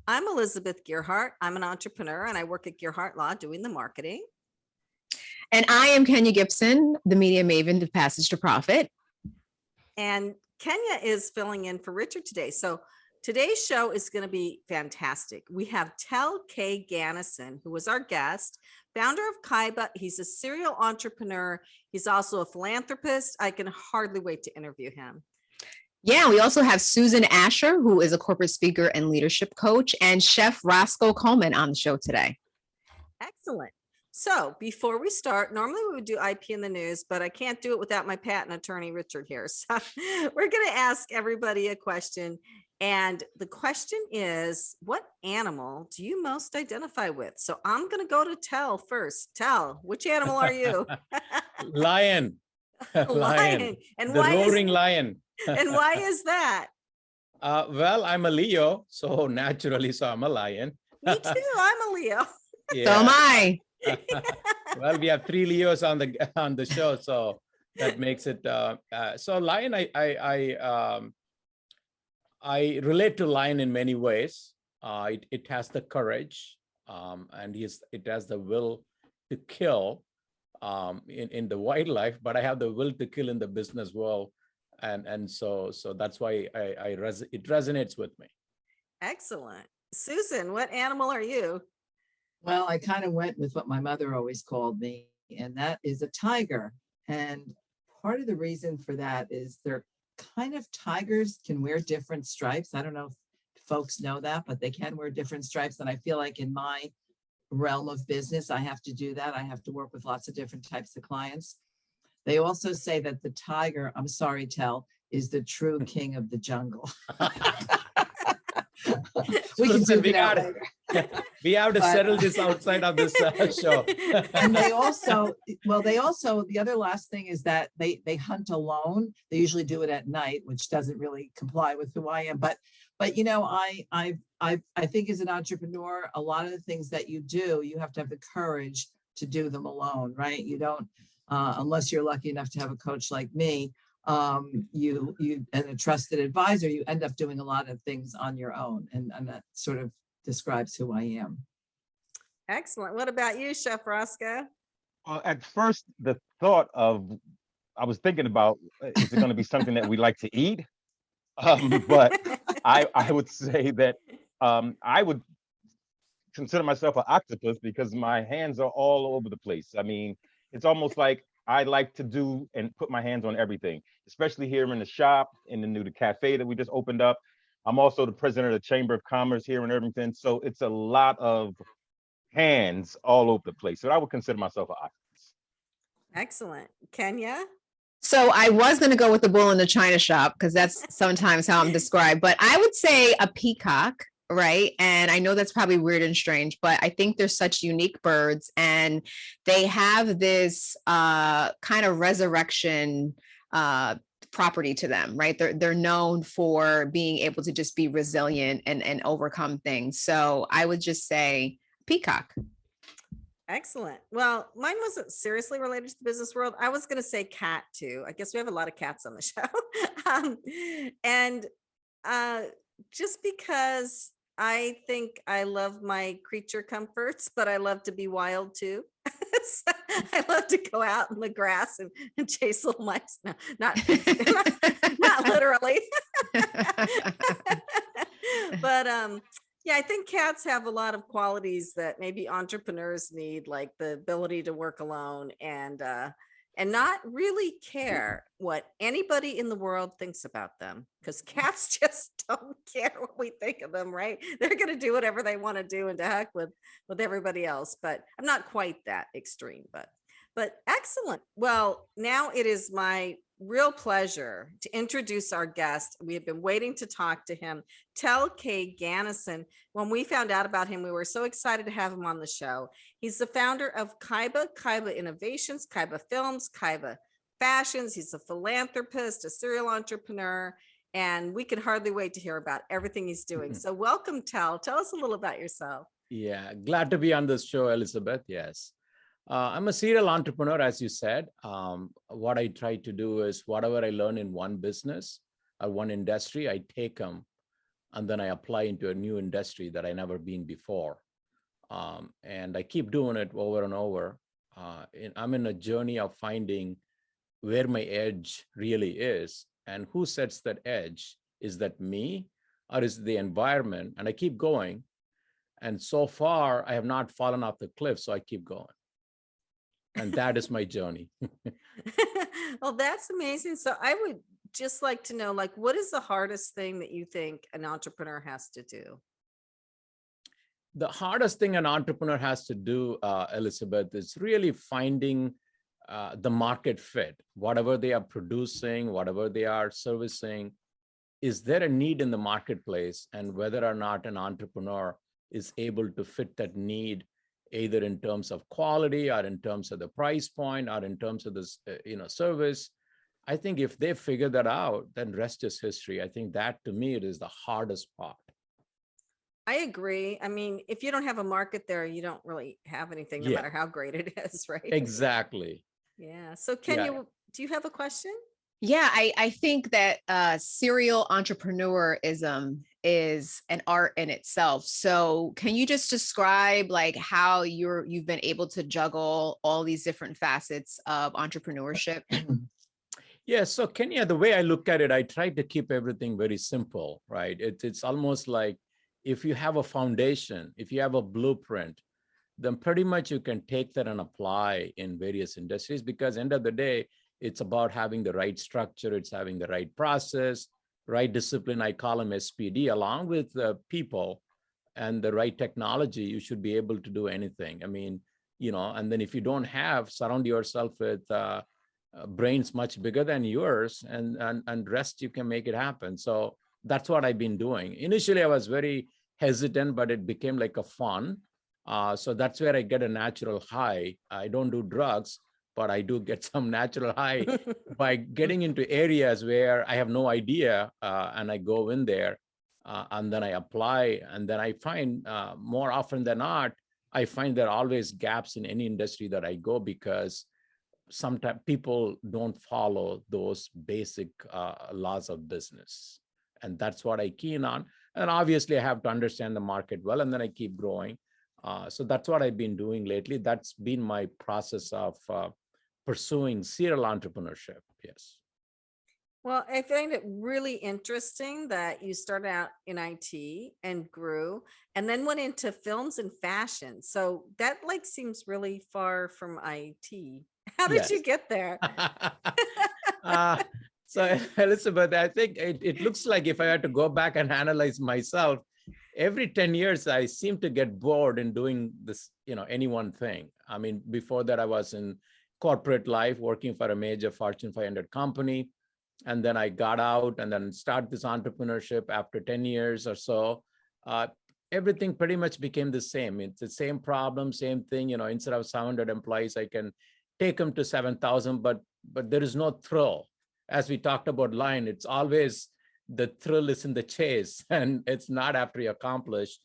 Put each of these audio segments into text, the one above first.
I'm Elizabeth Gearhart. I'm an entrepreneur and I work at Gearhart Law doing the marketing. And I am Kenya Gipson, the media maven of Passage to Profit. And Kenya is filling in for Richard today. So today's show is going to be fantastic. We have Tel Ganesan, who was our guest, founder of Kaiba. He's a serial entrepreneur. He's also a philanthropist. I can hardly wait to interview him. Yeah, we also have Susan Ascher, who is a corporate speaker and leadership coach, and Chef Roscoe Coleman on the show today. Excellent. So before we start, normally we would do IP in the news, but I can't do it without my patent attorney, Richard, here. So we're going to ask everybody a question. And the question is, what animal do you most identify with? So I'm going to go to Tel first. Tel, which animal are you? Lion. Lion. And the why roaring lion. And why is that? Well, I'm a Leo, so naturally, I'm a lion. Me too. I'm a Leo. Yeah. So am I. Well, we have 3 Leos on the show, so that makes it. So lion, I relate to lion in many ways. It has the courage, and it has the will to kill in the wildlife, but I have the will to kill in the business world. And so that's why it resonates with me. Excellent. Susan, what animal are you? Well, I kind of went with what my mother always called me, and that is a tiger. And part of the reason for that is they're kind of, tigers can wear different stripes. I don't know if folks know that, but they can wear different stripes. And I feel like in my realm of business, I have to do that. I have to work with lots of different types of clients. They also say that the tiger, I'm sorry, Tel, is the true king of the jungle. We can do that later. We have to settle this outside of this show. And they also, the other last thing is that they hunt alone. They usually do it at night, which doesn't really comply with who I am. But you know, I think as an entrepreneur, a lot of the things that you do, you have to have the courage to do them alone, right? You don't, unless you're lucky enough to have a coach like me, you and a trusted advisor, you end up doing a lot of things on your own, and that sort of describes who I am. Excellent. What about you, Chef Roscoe? Well, at first, I was thinking about, is it going to be something that we like to eat? But I would say that I would consider myself an octopus because my hands are all over the place. I mean, it's almost like I like to do and put my hands on everything, especially here in the shop, in the new cafe that we just opened up. I'm also the president of the Chamber of Commerce here in Irvington. So it's a lot of hands all over the place. So I would consider myself an octopus. Excellent. Kenya? So I was going to go with the bull in the china shop because that's sometimes how I'm described, but I would say a peacock. Right. And I know that's probably weird and strange, but I think they're such unique birds and they have this kind of resurrection property to them, right? They're known for being able to just be resilient and overcome things. So I would just say peacock. Excellent. Well, mine wasn't seriously related to the business world. I was going to say cat too. I guess we have a lot of cats on the show. Just because I think I love my creature comforts, but I love to be wild too. So I love to go out in the grass and chase little mice. No, not literally. But yeah, I think cats have a lot of qualities that maybe entrepreneurs need, like the ability to work alone and not really care what anybody in the world thinks about them, because cats just don't care what we think of them, right? They're going to do whatever they want to do and to heck with everybody else. But I'm not quite that extreme, but excellent. Well, now it is my real pleasure to introduce our guest. We have been waiting to talk to him, Tel Ganesan. When we found out about him, we were so excited to have him on the show. He's the founder of Kaiba Innovations, Kaiba Films, Kaiba Fashions. He's a philanthropist, a serial entrepreneur, and we can hardly wait to hear about everything he's doing. So welcome, Tel. Tell us a little about yourself. Yeah, glad to be on this show, Elizabeth. Yes. I'm a serial entrepreneur, as you said. What I try to do is whatever I learn in one business or one industry, I take them and then I apply into a new industry that I never been before. And I keep doing it over and over. And I'm in a journey of finding where my edge really is, and who sets that edge. Is that me, or is it the environment? And I keep going. And so far, I have not fallen off the cliff, so I keep going. And that is my journey. Well, that's amazing. So I would just like to know, like, what is the hardest thing that you think an entrepreneur has to do? The hardest thing an entrepreneur has to do, Elizabeth, is really finding the market fit. Whatever they are producing, whatever they are servicing, is there a need in the marketplace? And whether or not an entrepreneur is able to fit that need, either in terms of quality or in terms of the price point or in terms of this, service. I think if they figure that out, then rest is history. I think that, to me, it is the hardest part. I agree. I mean, if you don't have a market there, you don't really have anything, no Yeah. matter how great it is, right? Exactly. Yeah. So Yeah. do you have a question? Yeah, I think that serial entrepreneurism is an art in itself. So can you just describe like how you've been able to juggle all these different facets of entrepreneurship? Yeah, so Kenya, the way I look at it, I try to keep everything very simple, right? It's almost like if you have a foundation, if you have a blueprint, then pretty much you can take that and apply in various industries, because end of the day, it's about having the right structure, it's having the right process, right discipline, I call them SPD, along with the people and the right technology, you should be able to do anything. I mean, and then if you don't surround yourself with brains much bigger than yours, and rest, you can make it happen. So that's what I've been doing. Initially, I was very hesitant, but it became like a fun. So that's where I get a natural high. I don't do drugs, but I do get some natural high by getting into areas where I have no idea, and I go in there, and then I apply, and then I find more often than not, I find there are always gaps in any industry that I go, because sometimes people don't follow those basic laws of business. And that's what I keen on. And obviously I have to understand the market well, and then I keep growing. So that's what I've been doing lately. That's been my process of pursuing serial entrepreneurship. Yes. Well, I find it really interesting that you started out in IT and grew, and then went into films and fashion. So that like seems really far from IT. How did Yes. you get there? So Elizabeth, I think it looks like if I had to go back and analyze myself, every 10 years, I seem to get bored in doing this, any one thing. I mean, before that, I was in corporate life, working for a major Fortune 500 company. And then I got out and then started this entrepreneurship after 10 years or so. Everything pretty much became the same. It's the same problem, same thing. Instead of 700 employees, I can take them to 7,000, but there is no thrill. As we talked about line, it's always the thrill is in the chase, and it's not after you accomplish.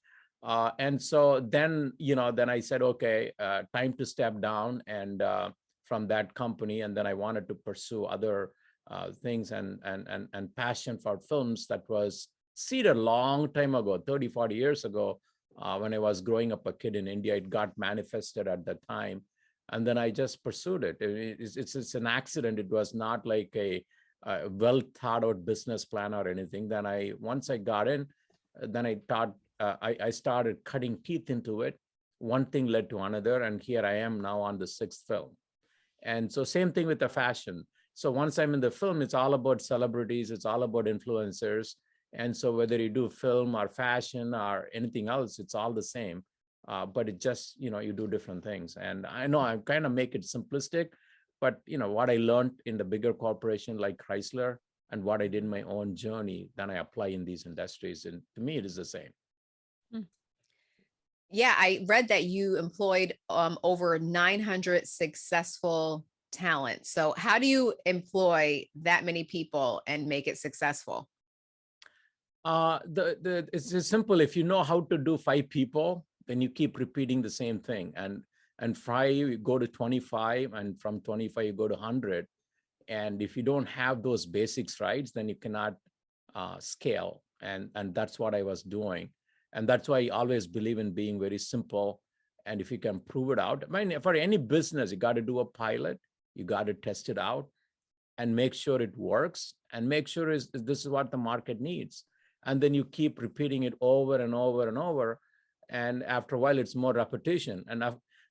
And so then, then I said, okay, time to step down and from that company. And then I wanted to pursue other things and passion for films that was seeded a long time ago, 30, 40 years ago, when I was growing up a kid in India. It got manifested at the time. And then I just pursued it. It's an accident. It was not like a well thought out business plan or anything. Then once I got in, then I started cutting teeth into it. One thing led to another, and here I am now on the 6th film. And so same thing with the fashion. So once I'm in the film, it's all about celebrities, it's all about influencers. And so whether you do film or fashion or anything else, it's all the same. But it just, you do different things. And I know I kind of make it simplistic, but what I learned in the bigger corporation like Chrysler and what I did in my own journey, then I apply in these industries. And to me, it is the same. Yeah, I read that you employed over 900 successful talent. So how do you employ that many people and make it successful? It's simple. If you know how to do 5 people, then you keep repeating the same thing. And 5, you go to 25, and from 25, you go to 100. And if you don't have those basics right, then you cannot scale. And that's what I was doing. And that's why I always believe in being very simple. And if you can prove it out, I mean, for any business, you got to do a pilot, you got to test it out and make sure it works and make sure this is what the market needs. And then you keep repeating it over and over and over. And after a while, it's more repetition. And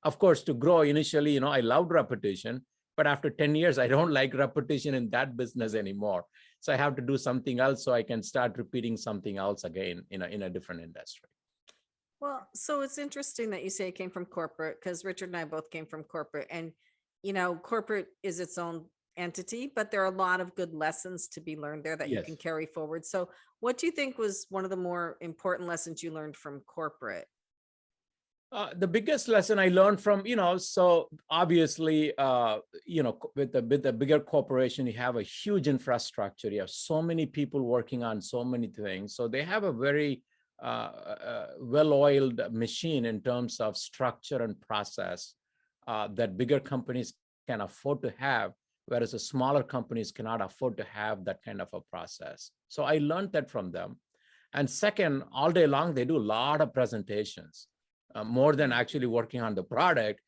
of course, to grow initially, I loved repetition, but after 10 years, I don't like repetition in that business anymore. So I have to do something else so I can start repeating something else again in a different industry. Well, so it's interesting that you say it came from corporate, because Richard and I both came from corporate, and corporate is its own entity, but there are a lot of good lessons to be learned there that you can carry forward. So what do you think was one of the more important lessons you learned from corporate? The biggest lesson I learned from, so obviously, with the bigger corporation, you have a huge infrastructure. You have so many people working on so many things. So they have a very well-oiled machine in terms of structure and process that bigger companies can afford to have, whereas the smaller companies cannot afford to have that kind of a process. So I learned that from them. And second, all day long, they do a lot of presentations, more than actually working on the product.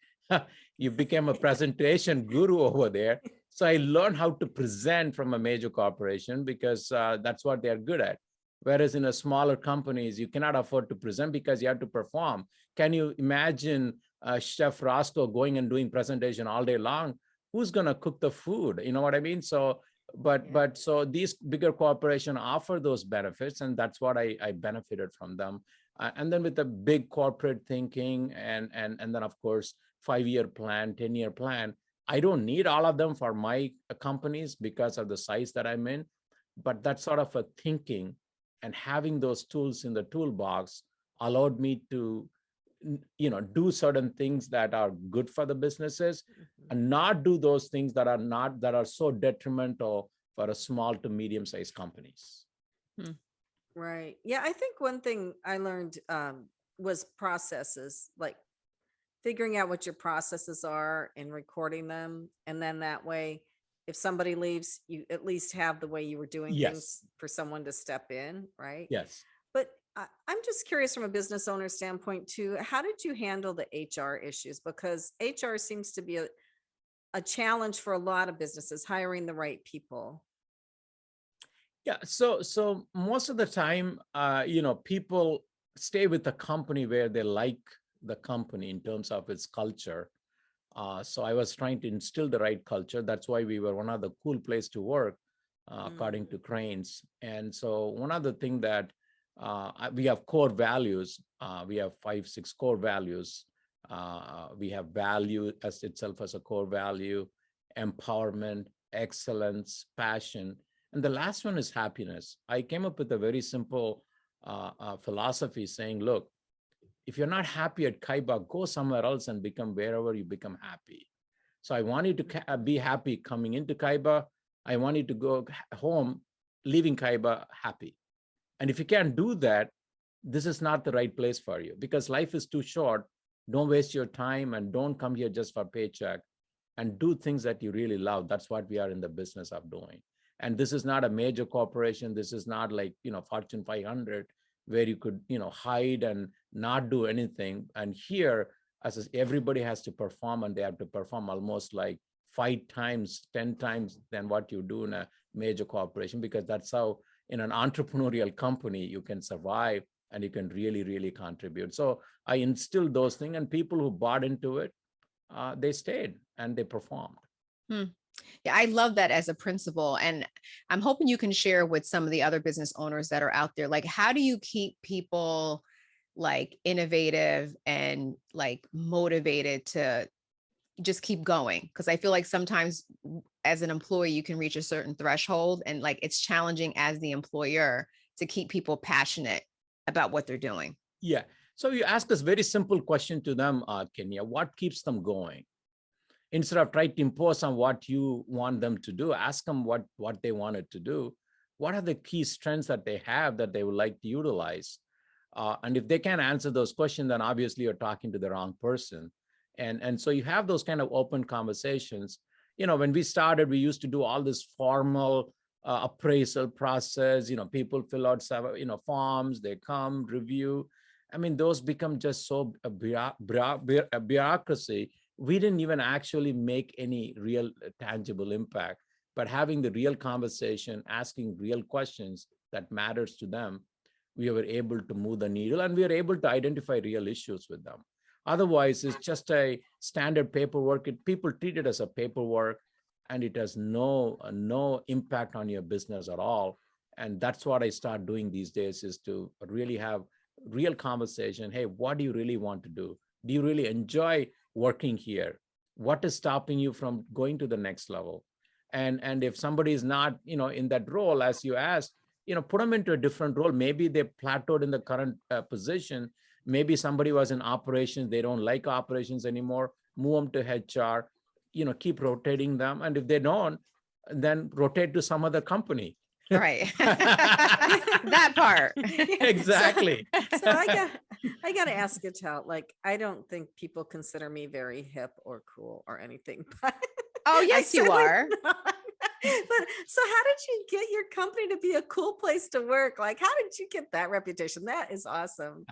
You became a presentation guru over there. So I learned how to present from a major corporation because that's what they're good at. Whereas in a smaller companies, you cannot afford to present because you have to perform. Can you imagine Chef Roscoe going and doing presentation all day long? Who's going to cook the food? You know what I mean? So, but so these bigger corporations offer those benefits, and that's what I benefited from them. And then with the big corporate thinking, and then of course 5-year plan, 10-year plan, I don't need all of them for my companies because of the size that I'm in. But that sort of a thinking and having those tools in the toolbox allowed me to do certain things that are good for the businesses and not do those things that are so detrimental for a small to medium-sized companies. Right. Yeah, I think one thing I learned was processes, like figuring out what your processes are and recording them. And then that way, if somebody leaves, you at least have the way you were doing things for someone to step in, right? Yes. But I'm just curious from a business owner standpoint too, how did you handle the HR issues? Because HR seems to be a challenge for a lot of businesses, hiring the right people. Yeah, so most of the time, people stay with the company where they like the company in terms of its culture. So I was trying to instill the right culture. That's why we were one of the cool place to work, according to Cranes. And so one of the things that we have core values. We have 5-6 core values. We have value as itself as a core value, empowerment, excellence, passion. And the last one is happiness. I came up with a very simple philosophy saying, look, if you're not happy at Kaiba, go somewhere else and become wherever you become happy. So I want you to be happy coming into Kaiba. I want you to go home, leaving Kaiba happy. And if you can't do that, this is not the right place for you because life is too short. Don't waste your time and don't come here just for paycheck, and do things that you really love. That's what we are in the business of doing. And this is not a major corporation. This is not like, Fortune 500 where you could, hide and not do anything. And here, as everybody has to perform, and they have to perform almost like 5 times, 10 times than what you do in a major corporation, because that's how in an entrepreneurial company, you can survive and you can really, really contribute. So I instilled those things, and people who bought into it, they stayed and they performed. Yeah, I love that as a principle. And I'm hoping you can share with some of the other business owners that are out there, like, how do you keep people like innovative and like motivated to just keep going? Because I feel like sometimes as an employee, you can reach a certain threshold and like it's challenging as the employer to keep people passionate about what they're doing. Yeah. So you ask this very simple question to them, Kenya, what keeps them going? Instead of trying to impose on what you want them to do, ask them what they wanted to do. What are the key strengths that they have that they would like to utilize? And if they can't answer those questions, then obviously you're talking to the wrong person. And so you have those kind of open conversations. When we started, we used to do all this formal appraisal process. People fill out forms, they come review. I mean, those become just so a bureaucracy. We didn't even actually make any real tangible impact. But having the real conversation, asking real questions that matters to them, we were able to move the needle, and we were able to identify real issues with them. Otherwise, it's just a standard paperwork. People treat it as a paperwork, and it has no impact on your business at all. And that's what I start doing these days, is to really have real conversation. Hey, what do you really want to do? Do you really enjoy working here? What is stopping you from going to the next level? And if somebody is not, in that role, as you asked, put them into a different role. Maybe they plateaued in the current position. Maybe somebody was in operations, they don't like operations anymore. Move them to HR. Keep rotating them. And if they don't, then rotate to some other company. Right. That part. Exactly. So I got to ask you, Tel, like, I don't think people consider me very hip or cool or anything, but Oh, yes, you certainly are. not. But so how did you get your company to be a cool place to work? Like, how did you get that reputation? That is awesome.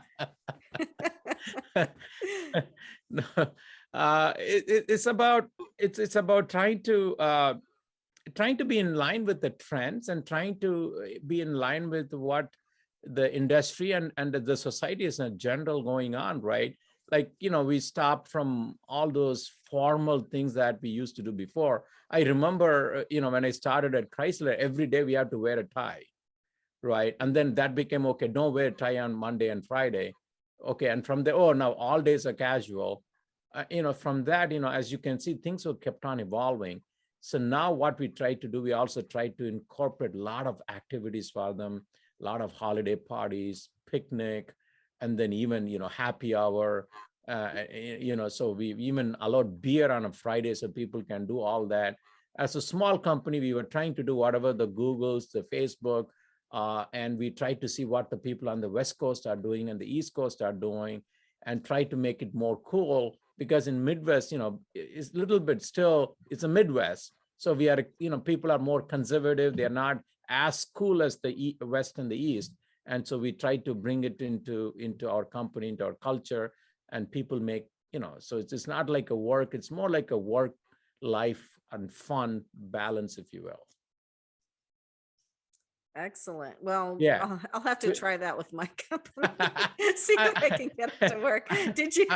No, it's about trying to be in line with the trends, and trying to be in line with what the industry and the society is in general going on, right? Like, we stopped from all those formal things that we used to do before. I remember, when I started at Chrysler, every day we had to wear a tie, right? And then that became, okay, don't wear a tie on Monday and Friday. Okay, and from there, oh, now all days are casual. From that, as you can see, things were kept on evolving. So now what we try to do, we also try to incorporate a lot of activities for them, a lot of holiday parties, picnic, and then even, happy hour. So we even allowed beer on a Friday so people can do all that. As a small company, we were trying to do whatever the Googles, the Facebook, and we tried to see what the people on the West Coast are doing and the East Coast are doing, and try to make it more cool. Because in Midwest, it's a little bit still, it's a Midwest. So we are, people are more conservative. They're not as cool as the West and the East. And so we try to bring it into our company, into our culture, and people make, so it's not like a work, it's more like a work, life, and fun balance, if you will. Excellent. Well, Yeah. I'll have to try that with my company. See if I can get it to work. Did you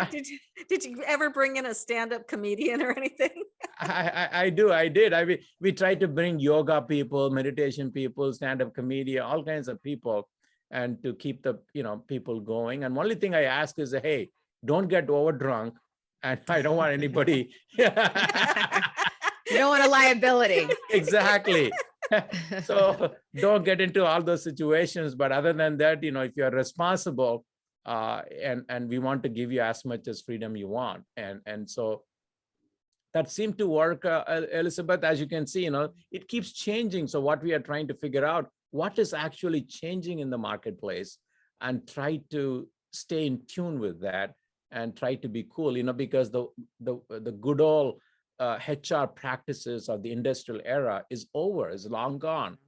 ever bring in a stand-up comedian or anything? I did. We tried to bring yoga people, meditation people, stand-up comedian, all kinds of people, and to keep the people going. And only thing I ask is, hey, don't get over drunk, and I don't want anybody. You don't want a liability. Exactly. So don't get into all those situations. But other than that, if you're responsible, and we want to give you as much as freedom you want, and so that seemed to work, Elizabeth. As you can see, it keeps changing. So what we are trying to figure out, what is actually changing in the marketplace, and try to stay in tune with that, and try to be cool, because the good old HR practices of the industrial era is over, is long gone,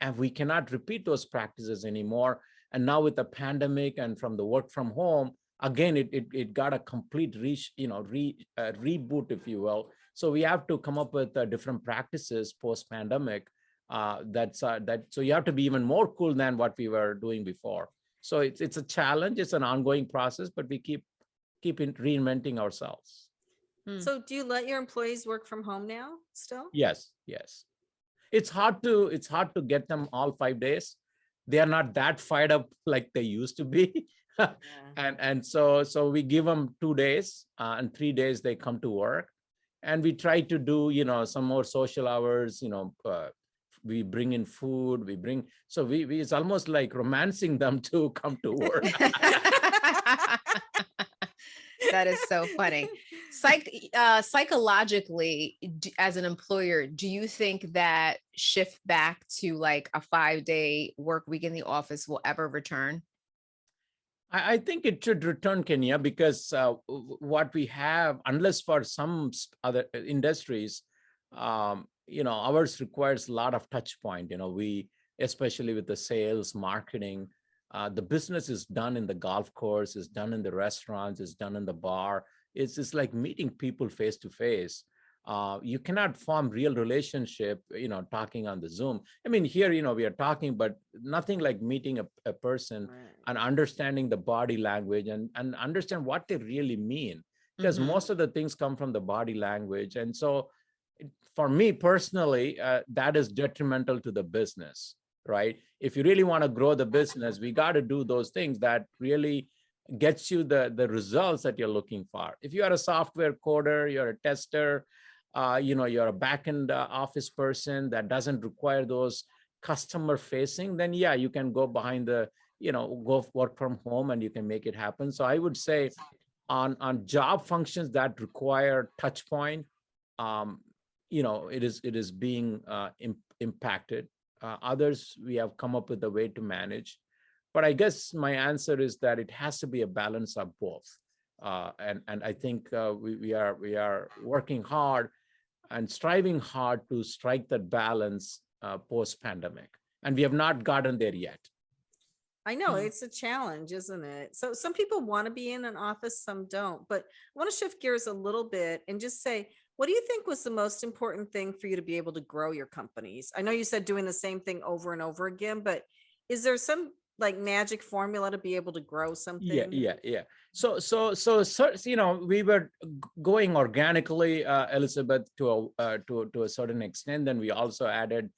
and we cannot repeat those practices anymore. And now with the pandemic and from the work from home, again, it got a complete reboot, if you will. So we have to come up with different practices post pandemic. So you have to be even more cool than what we were doing before. So it's a challenge. It's an ongoing process, but we keep reinventing ourselves. So do you let your employees work from home now still? Yes. It's hard to get them all 5 days. They are not that fired up like they used to be. Yeah. And so we give them 2 days, and 3 days they come to work, and we try to do some more social hours. We bring in food. We it's almost like romancing them to come to work. That is so funny. Psychologically, as an employer, do you think that shift back to like a 5-day work week in the office will ever return? I think it should return, Kenya, because what we have, unless for some other industries, ours requires a lot of touch point. Especially with the sales, marketing, the business is done in the golf course, is done in the restaurants, is done in the bar. It's just like meeting people face to face. You cannot form real relationship, talking on the Zoom. I mean, here, we are talking, but nothing like meeting a person Right. and understanding the body language and understand what they really mean. Because Mhm. most of the things come from the body language. And so for me personally, that is detrimental to the business, right? If you really want to grow the business, we got to do those things that really gets you the results that you're looking for. If you are a software coder, you're a tester, you're a back-end office person that doesn't require those customer facing, then yeah, you can go behind go work from home and you can make it happen. So I would say on job functions that require touch point, it is being impacted. Others, we have come up with a way to manage. But I guess my answer is that it has to be a balance of both. And I think we are working hard and striving hard to strike that balance post-pandemic. And we have not gotten there yet. I know it's a challenge, isn't it? So some people want to be in an office, some don't. But I want to shift gears a little bit and just say, what do you think was the most important thing for you to be able to grow your companies? I know you said doing the same thing over and over again, but is there some like magic formula to be able to grow something? Yeah. So we were going organically, Elizabeth, to a certain extent. Then we also added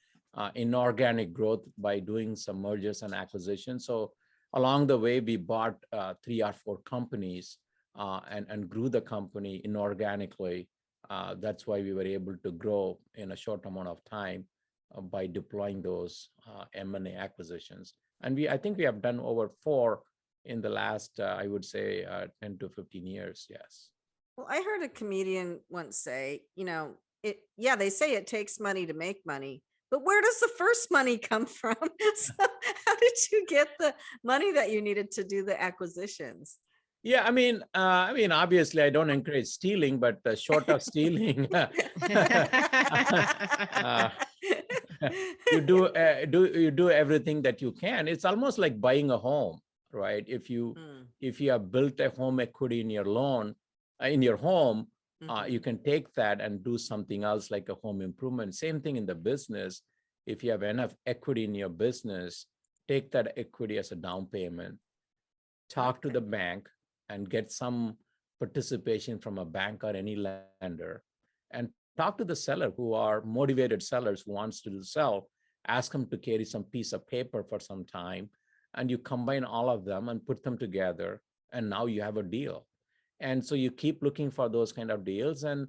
inorganic growth by doing some mergers and acquisitions. So along the way, we bought 3 or 4 companies and grew the company inorganically. That's why we were able to grow in a short amount of time by deploying those M&A acquisitions. And I think we have done over 4 in the last, I would say, 10 to 15 years. Yes. Well, I heard a comedian once say, they say it takes money to make money, but where does the first money come from? So how did you get the money that you needed to do the acquisitions? Yeah, I mean, obviously, I don't encourage stealing, but short of stealing, you do everything that you can. It's almost like buying a home, right? If you have built a home equity in your home, you can take that and do something else like a home improvement. Same thing in the business. If you have enough equity in your business, take that equity as a down payment, talk to the bank and get some participation from a bank or any lender, and talk to the seller who are motivated sellers who wants to sell. Ask them to carry some piece of paper for some time, and you combine all of them and put them together, and now you have a deal. And so you keep looking for those kind of deals, and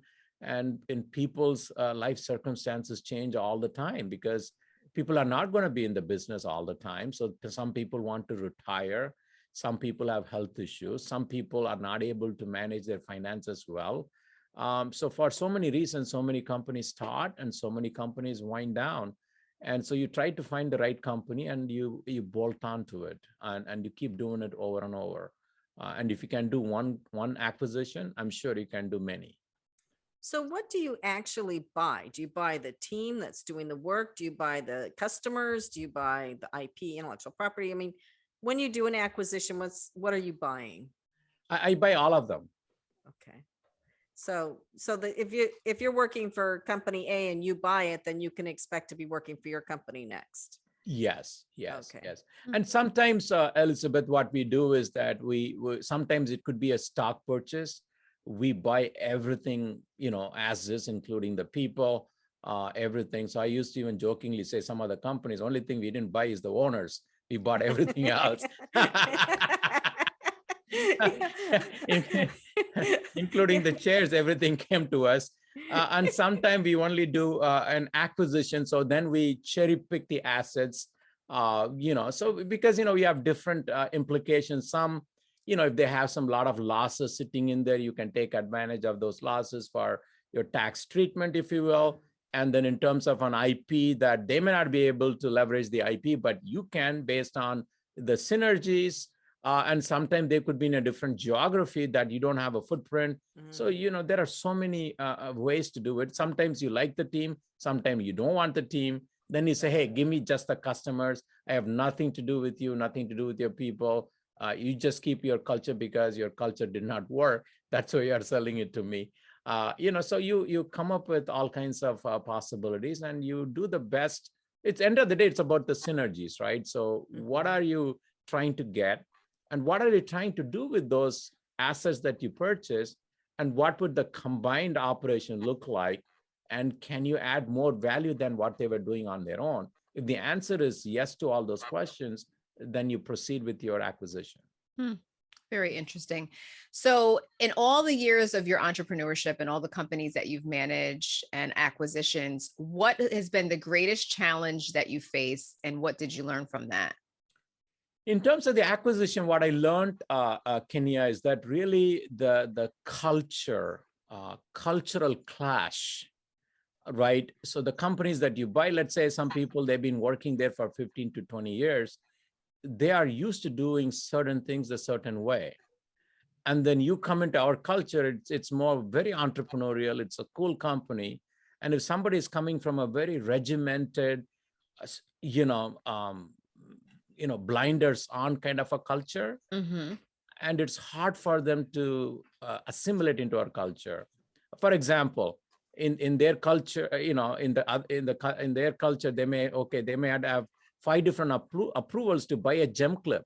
in people's life circumstances change all the time because people are not going to be in the business all the time. So some people want to retire. Some people have health issues. Some people are not able to manage their finances well. So for so many reasons, so many companies start and so many companies wind down. And so you try to find the right company and you bolt onto it and you keep doing it over and over. And if you can do one acquisition, I'm sure you can do many. So what do you actually buy? Do you buy the team that's doing the work? Do you buy the customers? Do you buy the IP, intellectual property? I mean, when you do an acquisition, what are you buying? I buy all of them. Okay. So if you're working for company A and you buy it, then you can expect to be working for your company next. Yes. Okay. Yes. And sometimes, Elizabeth, what we do is that we sometimes it could be a stock purchase. We buy everything, as is, including the people, everything. So I used to even jokingly say some of the companies, only thing we didn't buy is the owners. We bought everything else. Including the chairs, everything came to us. And sometimes we only do an acquisition. So then we cherry pick the assets, so because, we have different implications. Some, if they have some lot of losses sitting in there, you can take advantage of those losses for your tax treatment, if you will. And then in terms of an IP that they may not be able to leverage the IP, but you can based on the synergies And sometimes they could be in a different geography that you don't have a footprint. So, there are so many ways to do it. Sometimes you like the team, sometimes you don't want the team. Then you say, hey, give me just the customers. I have nothing to do with you, nothing to do with your people. You just keep your culture because your culture did not work. That's why you are selling it to me. So you come up with all kinds of possibilities and you do the best. It's end of the day, it's about the synergies, right? So what are you trying to get? And what are you trying to do with those assets that you purchase? And what would the combined operation look like? And can you add more value than what they were doing on their own? If the answer is yes to all those questions, then you proceed with your acquisition. Very interesting. So in all the years of your entrepreneurship and all the companies that you've managed and acquisitions, what has been the greatest challenge that you face and what did you learn from that? In terms of the acquisition, what I learned, Kenya, is that really the cultural clash, right? So the companies that you buy, let's say some people, they've been working there for 15 to 20 years. They are used to doing certain things a certain way. And then you come into our culture, it's more very entrepreneurial. It's a cool company. And if somebody is coming from a very regimented, blinders on kind of a culture, and it's hard for them to assimilate into our culture. For example, in their culture, in their culture, they may have 5 different approvals to buy a gem clip.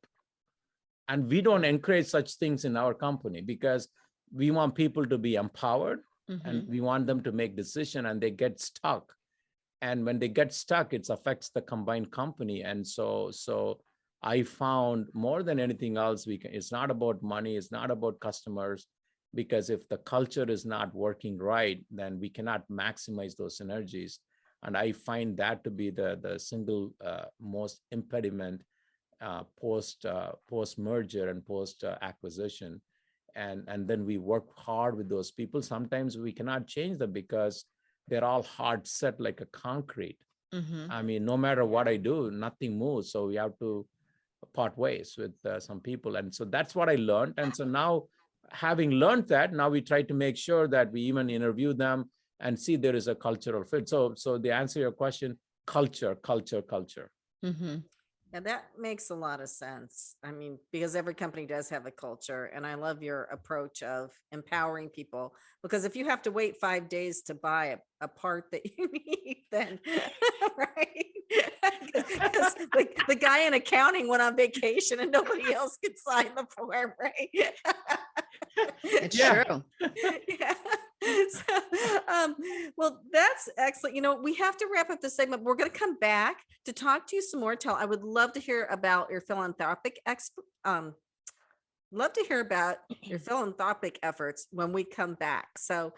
And we don't encourage such things in our company because we want people to be empowered and we want them to make decisions and they get stuck. And when they get stuck, it affects the combined company. And so I found more than anything else, it's not about money, it's not about customers, because if the culture is not working right, then we cannot maximize those synergies. And I find that to be the single most impediment post merger and post acquisition. And then we work hard with those people. Sometimes we cannot change them because they're all hard set like a concrete. I mean, no matter what I do, nothing moves. So we have to part ways with some people. And so that's what I learned. And so now, having learned that, now we try to make sure that we even interview them and see there is a cultural fit. So the answer to your question, culture. Yeah, that makes a lot of sense. I mean, because every company does have a culture, and I love your approach of empowering people. Because if you have to wait 5 days to buy a part that you need, then right, because the guy in accounting went on vacation and nobody else could sign the form, right? It's true. Yeah. So, well, that's excellent. We have to wrap up this segment. We're going to come back to talk to you some more. I would love to hear about your philanthropic efforts when we come back. So,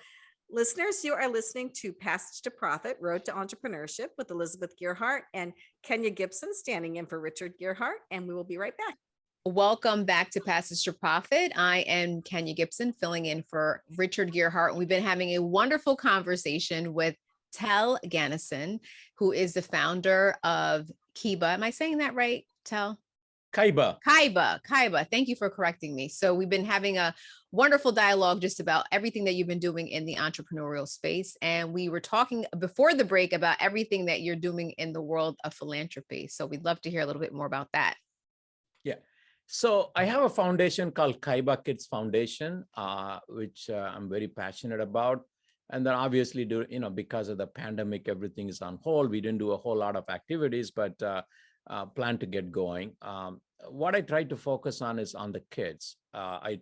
listeners, you are listening to Passage to Profit, Road to Entrepreneurship with Elizabeth Gearhart and Kenya Gipson, standing in for Richard Gearhart, and we will be right back. Welcome back to Passage to Profit. I am Kenya Gipson, filling in for Richard Gearhart. We've been having a wonderful conversation with Tel Ganesan, who is the founder of Kyyba. Am I saying that right, Tel? Kaiba. Thank you for correcting me. So we've been having a wonderful dialogue just about everything that you've been doing in the entrepreneurial space. And we were talking before the break about everything that you're doing in the world of philanthropy. So we'd love to hear a little bit more about that. Yeah. So I have a foundation called Kaiba Kids Foundation, which I'm very passionate about. And then obviously, because of the pandemic, everything is on hold. We didn't do a whole lot of activities, but plan to get going. What I try to focus on is on the kids. I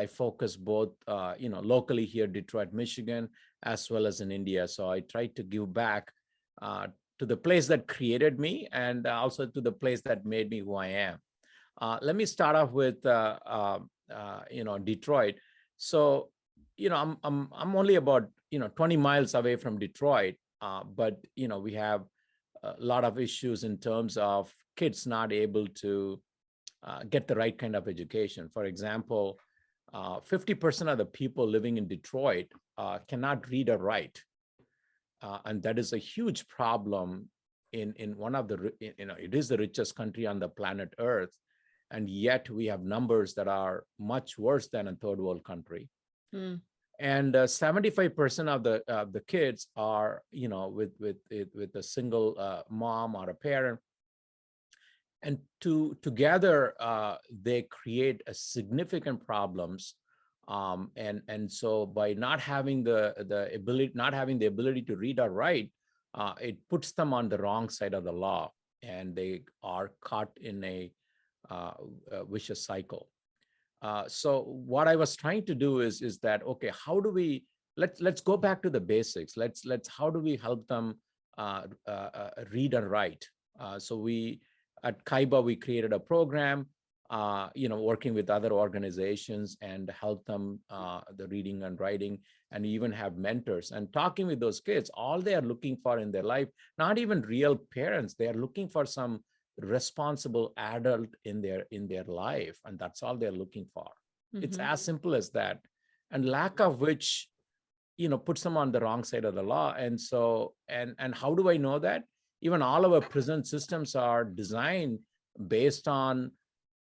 focus both, locally here, Detroit, Michigan, as well as in India. So I try to give back to the place that created me and also to the place that made me who I am. Let me start off with Detroit. So I'm only about 20 miles away from Detroit, but we have a lot of issues in terms of kids not able to get the right kind of education. For example, 50% of the people living in Detroit cannot read or write, and that is a huge problem in one of the it is the richest country on the planet Earth. and yet we have numbers that are much worse than a third world country. Mm. And 75% of the kids are, with a single mom or a parent, and together they create a significant problems. And so by not having the ability to read or write, it puts them on the wrong side of the law, and they are caught in a vicious cycle. So what I was trying to do is that, okay, how do we, let's go back to the basics. How do we help them read and write? So we, at Kaiba, we created a program, working with other organizations and help them the reading and writing, and even have mentors and talking with those kids. All they are looking for in their life, not even real parents, they are looking for some responsible adult in their life, and that's all they're looking for. It's as simple as that. And lack of which, puts them on the wrong side of the law. And so, and how do I know that? Even all of our prison systems are designed based on,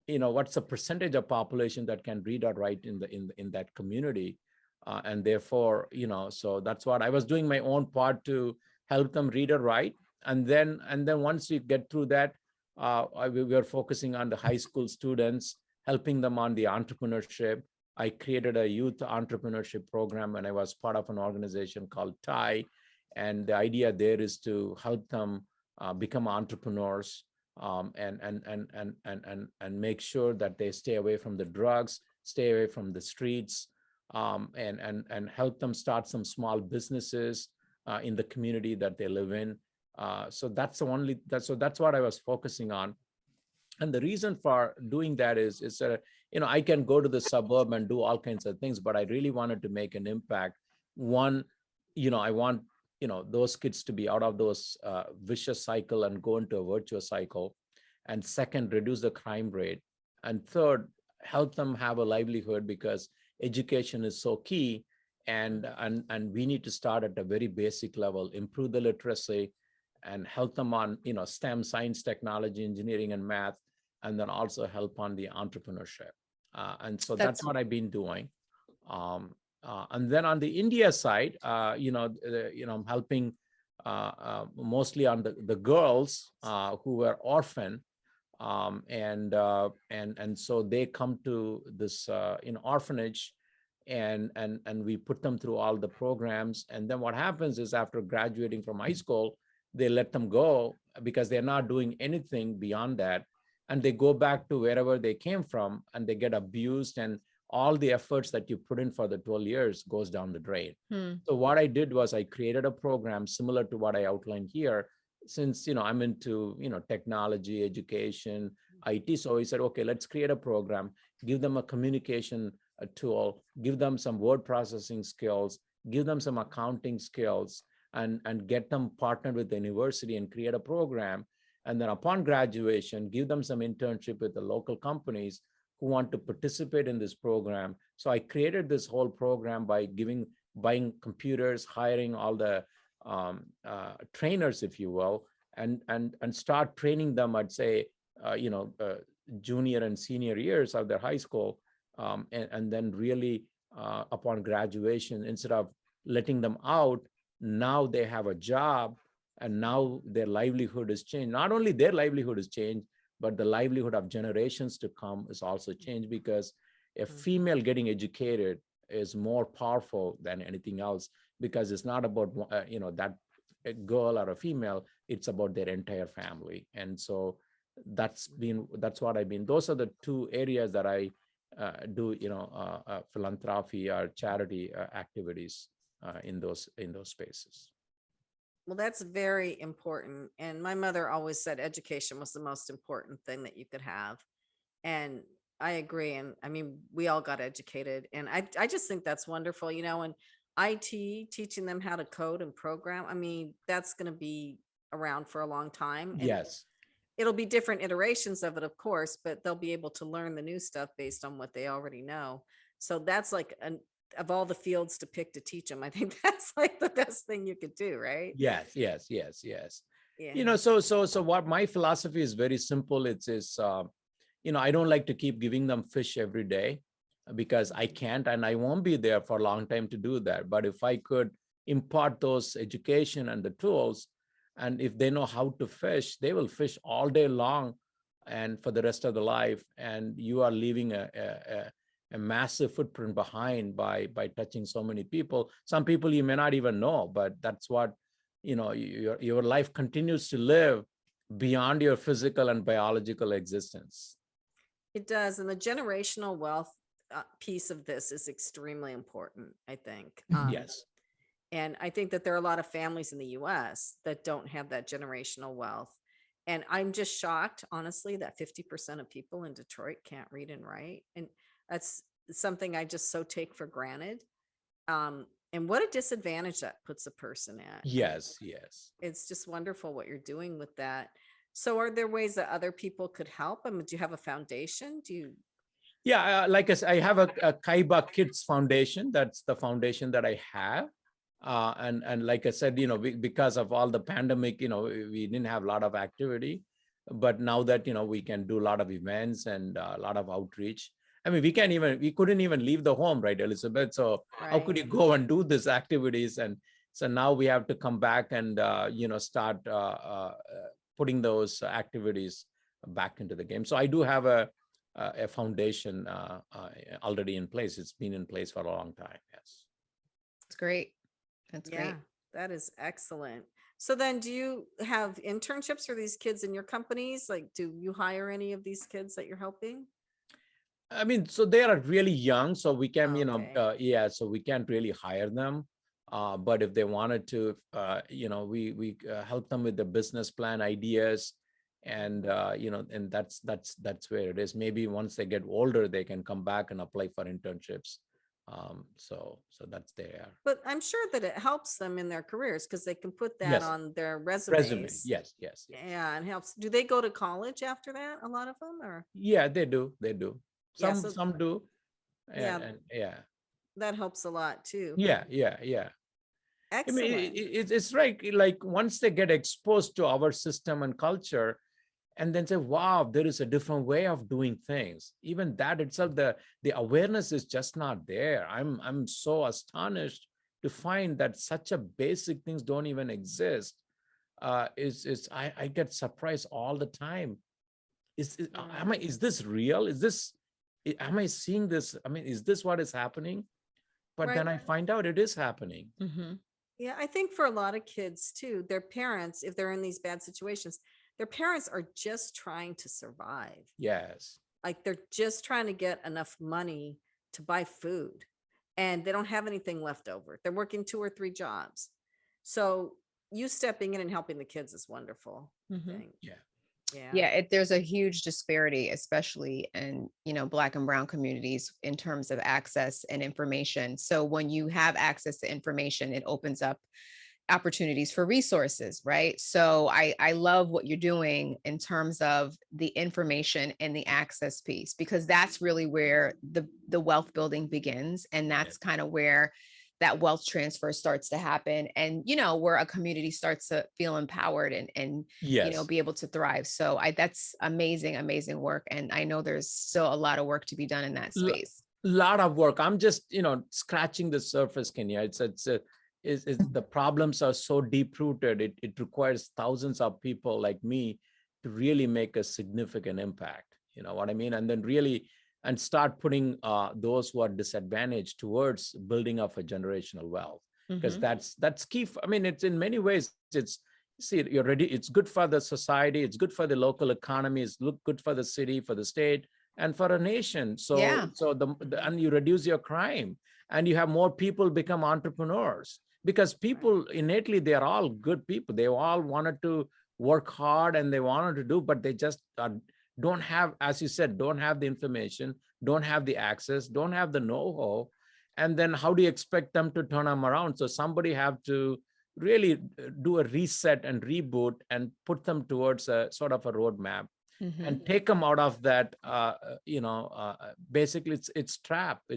what's the percentage of population that can read or write in that community. And therefore, so that's what I was doing, my own part to help them read or write. And then once we get through that, we were focusing on the high school students, helping them on the entrepreneurship. I created a youth entrepreneurship program, and I was part of an organization called TI. And the idea there is to help them become entrepreneurs, and make sure that they stay away from the drugs, stay away from the streets, and help them start some small businesses in the community that they live in. So that's what I was focusing on. And the reason for doing that is that, I can go to the suburb and do all kinds of things, but I really wanted to make an impact. One, I want, those kids to be out of those vicious cycle and go into a virtuous cycle. And second, reduce the crime rate. And third, help them have a livelihood, because education is so key. And we need to start at a very basic level, improve the literacy, and help them on, STEM, science, technology, engineering, and math, and then also help on the entrepreneurship. And so that's what I've been doing. And then on the India side, I'm helping mostly on the girls who were orphaned, and so they come to this orphanage, and we put them through all the programs. And then what happens is, after graduating from high school, they let them go because they're not doing anything beyond that. And they go back to wherever they came from, and they get abused, and all the efforts that you put in for the 12 years goes down the drain. So what I did was I created a program similar to what I outlined here, since, I'm into, technology, education, IT. So we said, okay, let's create a program, give them a communication tool, give them some word processing skills, give them some accounting skills, and get them partnered with the university and create a program. And then upon graduation, give them some internship with the local companies who want to participate in this program. So I created this whole program by buying computers, hiring all the trainers, if you will, and start training them, I'd say, junior and senior years of their high school. And then really upon graduation, instead of letting them out, now they have a job, and now their livelihood is changed. Not only their livelihood is changed, but the livelihood of generations to come is also changed, because a female getting educated is more powerful than anything else, because it's not about that a girl or a female, it's about their entire family. And so that's what I've been. Those are the two areas that I do, philanthropy or charity activities in those spaces. Well, that's very important. And my mother always said education was the most important thing that you could have. And I agree. And I mean, we all got educated. And I just think that's wonderful, and IT, teaching them how to code and program. I mean, that's going to be around for a long time. And Yes. it'll be different iterations of it, of course, but they'll be able to learn the new stuff based on what they already know. So that's like of all the fields to pick to teach them, I think that's like the best thing you could do, right? Yes. Yeah. So what my philosophy is very simple. It's I don't like to keep giving them fish every day because I can't and I won't be there for a long time to do that. But if I could impart those education and the tools, and if they know how to fish, they will fish all day long and for the rest of the life. And you are leaving a massive footprint behind by touching so many people. Some people you may not even know, but that's what, your life continues to live beyond your physical and biological existence. It does. And the generational wealth piece of this is extremely important, I think. Yes. And I think that there are a lot of families in the US that don't have that generational wealth. And I'm just shocked, honestly, that 50% of people in Detroit can't read and write. And that's something I just so take for granted. And what a disadvantage that puts a person at. Yes, yes. It's just wonderful what you're doing with that. So are there ways that other people could help? I mean, do you have a foundation? Do you? Yeah, like I said, I have a Kaiba Kids Foundation. That's the foundation that I have. And like I said, because of all the pandemic, we didn't have a lot of activity. But now that, we can do a lot of events and a lot of outreach. I mean, we couldn't even leave the home, right, Elizabeth? So how could you go and do these activities? And so now we have to come back and, start putting those activities back into the game. So I do have a foundation already in place. It's been in place for a long time. Yes. It's great. That's great. Yeah, that is excellent. So then do you have internships for these kids in your companies? Like, do you hire any of these kids that you're helping? I mean, so they are really young, so we can, Okay. so we can't really hire them. But if they wanted to, we help them with the business plan ideas, and and that's where it is. Maybe once they get older, they can come back and apply for internships. So that's there. But I'm sure that it helps them in their careers because they can put that Yes. on their Resume, resumes. yes. Yeah, and helps. Do they go to college after that? A lot of them, or Yeah, they do. Yeah, Some do. Yeah. And yeah. that helps a lot too. Yeah. I mean, Excellent. it's right. Like once they get exposed to our system and culture, and then say, wow, there is a different way of doing things. Even that itself, the awareness is just not there. I'm so astonished to find that such a basic things don't even exist. I get surprised all the time. Is this real? Am I seeing this? I mean, is this what is happening? But then I find out it is happening. Mm-hmm. Yeah, I think for a lot of kids too, their parents, if they're in these bad situations, their parents are just trying to survive. Yes. Like they're just trying to get enough money to buy food and they don't have anything left over. They're working 2 or 3 jobs. So you stepping in and helping the kids is wonderful. I think. Yeah, there's a huge disparity, especially in, Black and brown communities in terms of access and information. So when you have access to information, it opens up opportunities for resources, right? So I love what you're doing in terms of the information and the access piece, because that's really where the wealth building begins. And that's kind of where that wealth transfer starts to happen, and where a community starts to feel empowered and be able to thrive. So that's amazing work, and I know there's still a lot of work to be done in that space. Lot of work. I'm just scratching the surface, Kenya. It's the problems are so deep rooted. It requires thousands of people like me to really make a significant impact. You know what I mean? And then really and start putting those who are disadvantaged towards building up a generational wealth, because that's key. I mean, it's in many ways, you're ready. It's good for the society. It's good for the local economy. It's good for the city, for the state, and for a nation. So, and you reduce your crime, and you have more people become entrepreneurs, because people innately, they're all good people. They all wanted to work hard and they wanted to do, but they just don't have, as you said, don't have the information, don't have the access, don't have the know-how. And then how do you expect them to turn them around? So somebody have to really do a reset and reboot and put them towards a sort of a roadmap and take them out of that, basically it's trapped.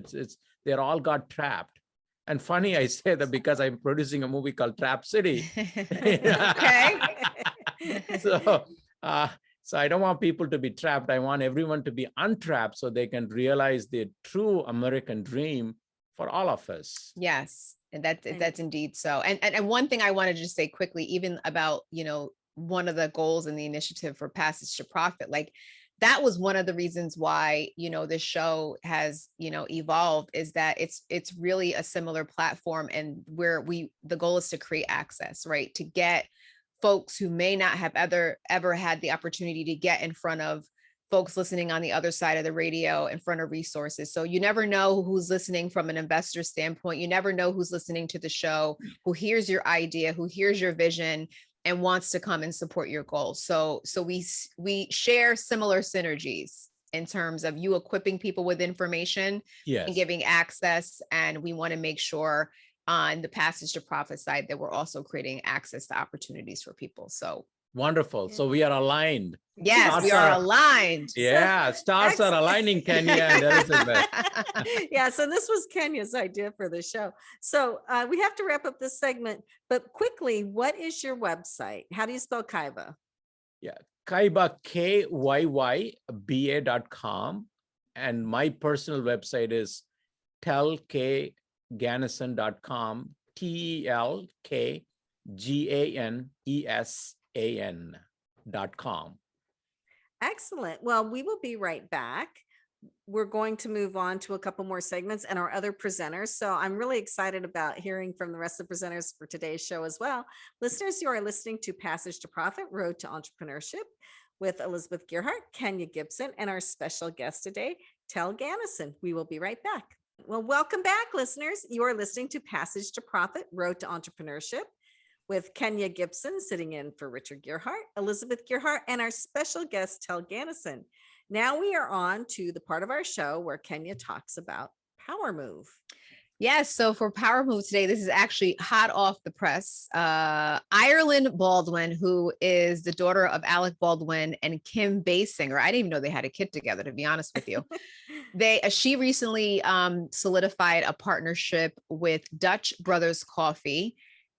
They're all got trapped. And funny, I say that because I'm producing a movie called Trap City. Okay. So I don't want people to be trapped. I want everyone to be untrapped so they can realize the true American dream for all of us. Yes, and that's indeed so. And one thing I wanted to just say quickly, even about, one of the goals in the initiative for Passage to Profit, like that was one of the reasons why, this show has, evolved, is that it's really a similar platform, and where the goal is to create access, right? To get folks who may not have ever had the opportunity to get in front of folks listening on the other side of the radio, in front of resources. So you never know who's listening from an investor standpoint. You never know who's listening to the show, who hears your idea, who hears your vision, and wants to come and support your goals. So we share similar synergies in terms of you equipping people with information and giving access. And we want to make sure on the Passage to Profit side that we're also creating access to opportunities for people. So wonderful. So we are aligned. Yes, Stars we are aligned. Yeah, stars are aligning, Kenya and Elizabeth. Yeah, so this was Kenya's idea for the show. So we have to wrap up this segment, but quickly, what is your website? How do you spell Kaiba? Yeah, Kaiba, KYYBA.com. And my personal website is Tel K Ganesan.com, TelGanesan.com. Excellent. Well, we will be right back. We're going to move on to a couple more segments and our other presenters. So I'm really excited about hearing from the rest of the presenters for today's show as well. Listeners, you are listening to Passage to Profit, Road to Entrepreneurship with Elizabeth Gearhart, Kenya Gipson, and our special guest today, Tel Ganesan. We will be right back. Well, welcome back, listeners. You are listening to Passage to Profit, Road to Entrepreneurship with Kenya Gipson sitting in for Richard Gearhart, Elizabeth Gearhart, and our special guest, Tel Ganesan. Now we are on to the part of our show where Kenya talks about Power Move. Yes. So for Power Move today, this is actually hot off the press. Ireland Baldwin, who is the daughter of Alec Baldwin and Kim Basinger. I didn't even know they had a kid together, to be honest with you. She recently solidified a partnership with Dutch Brothers Coffee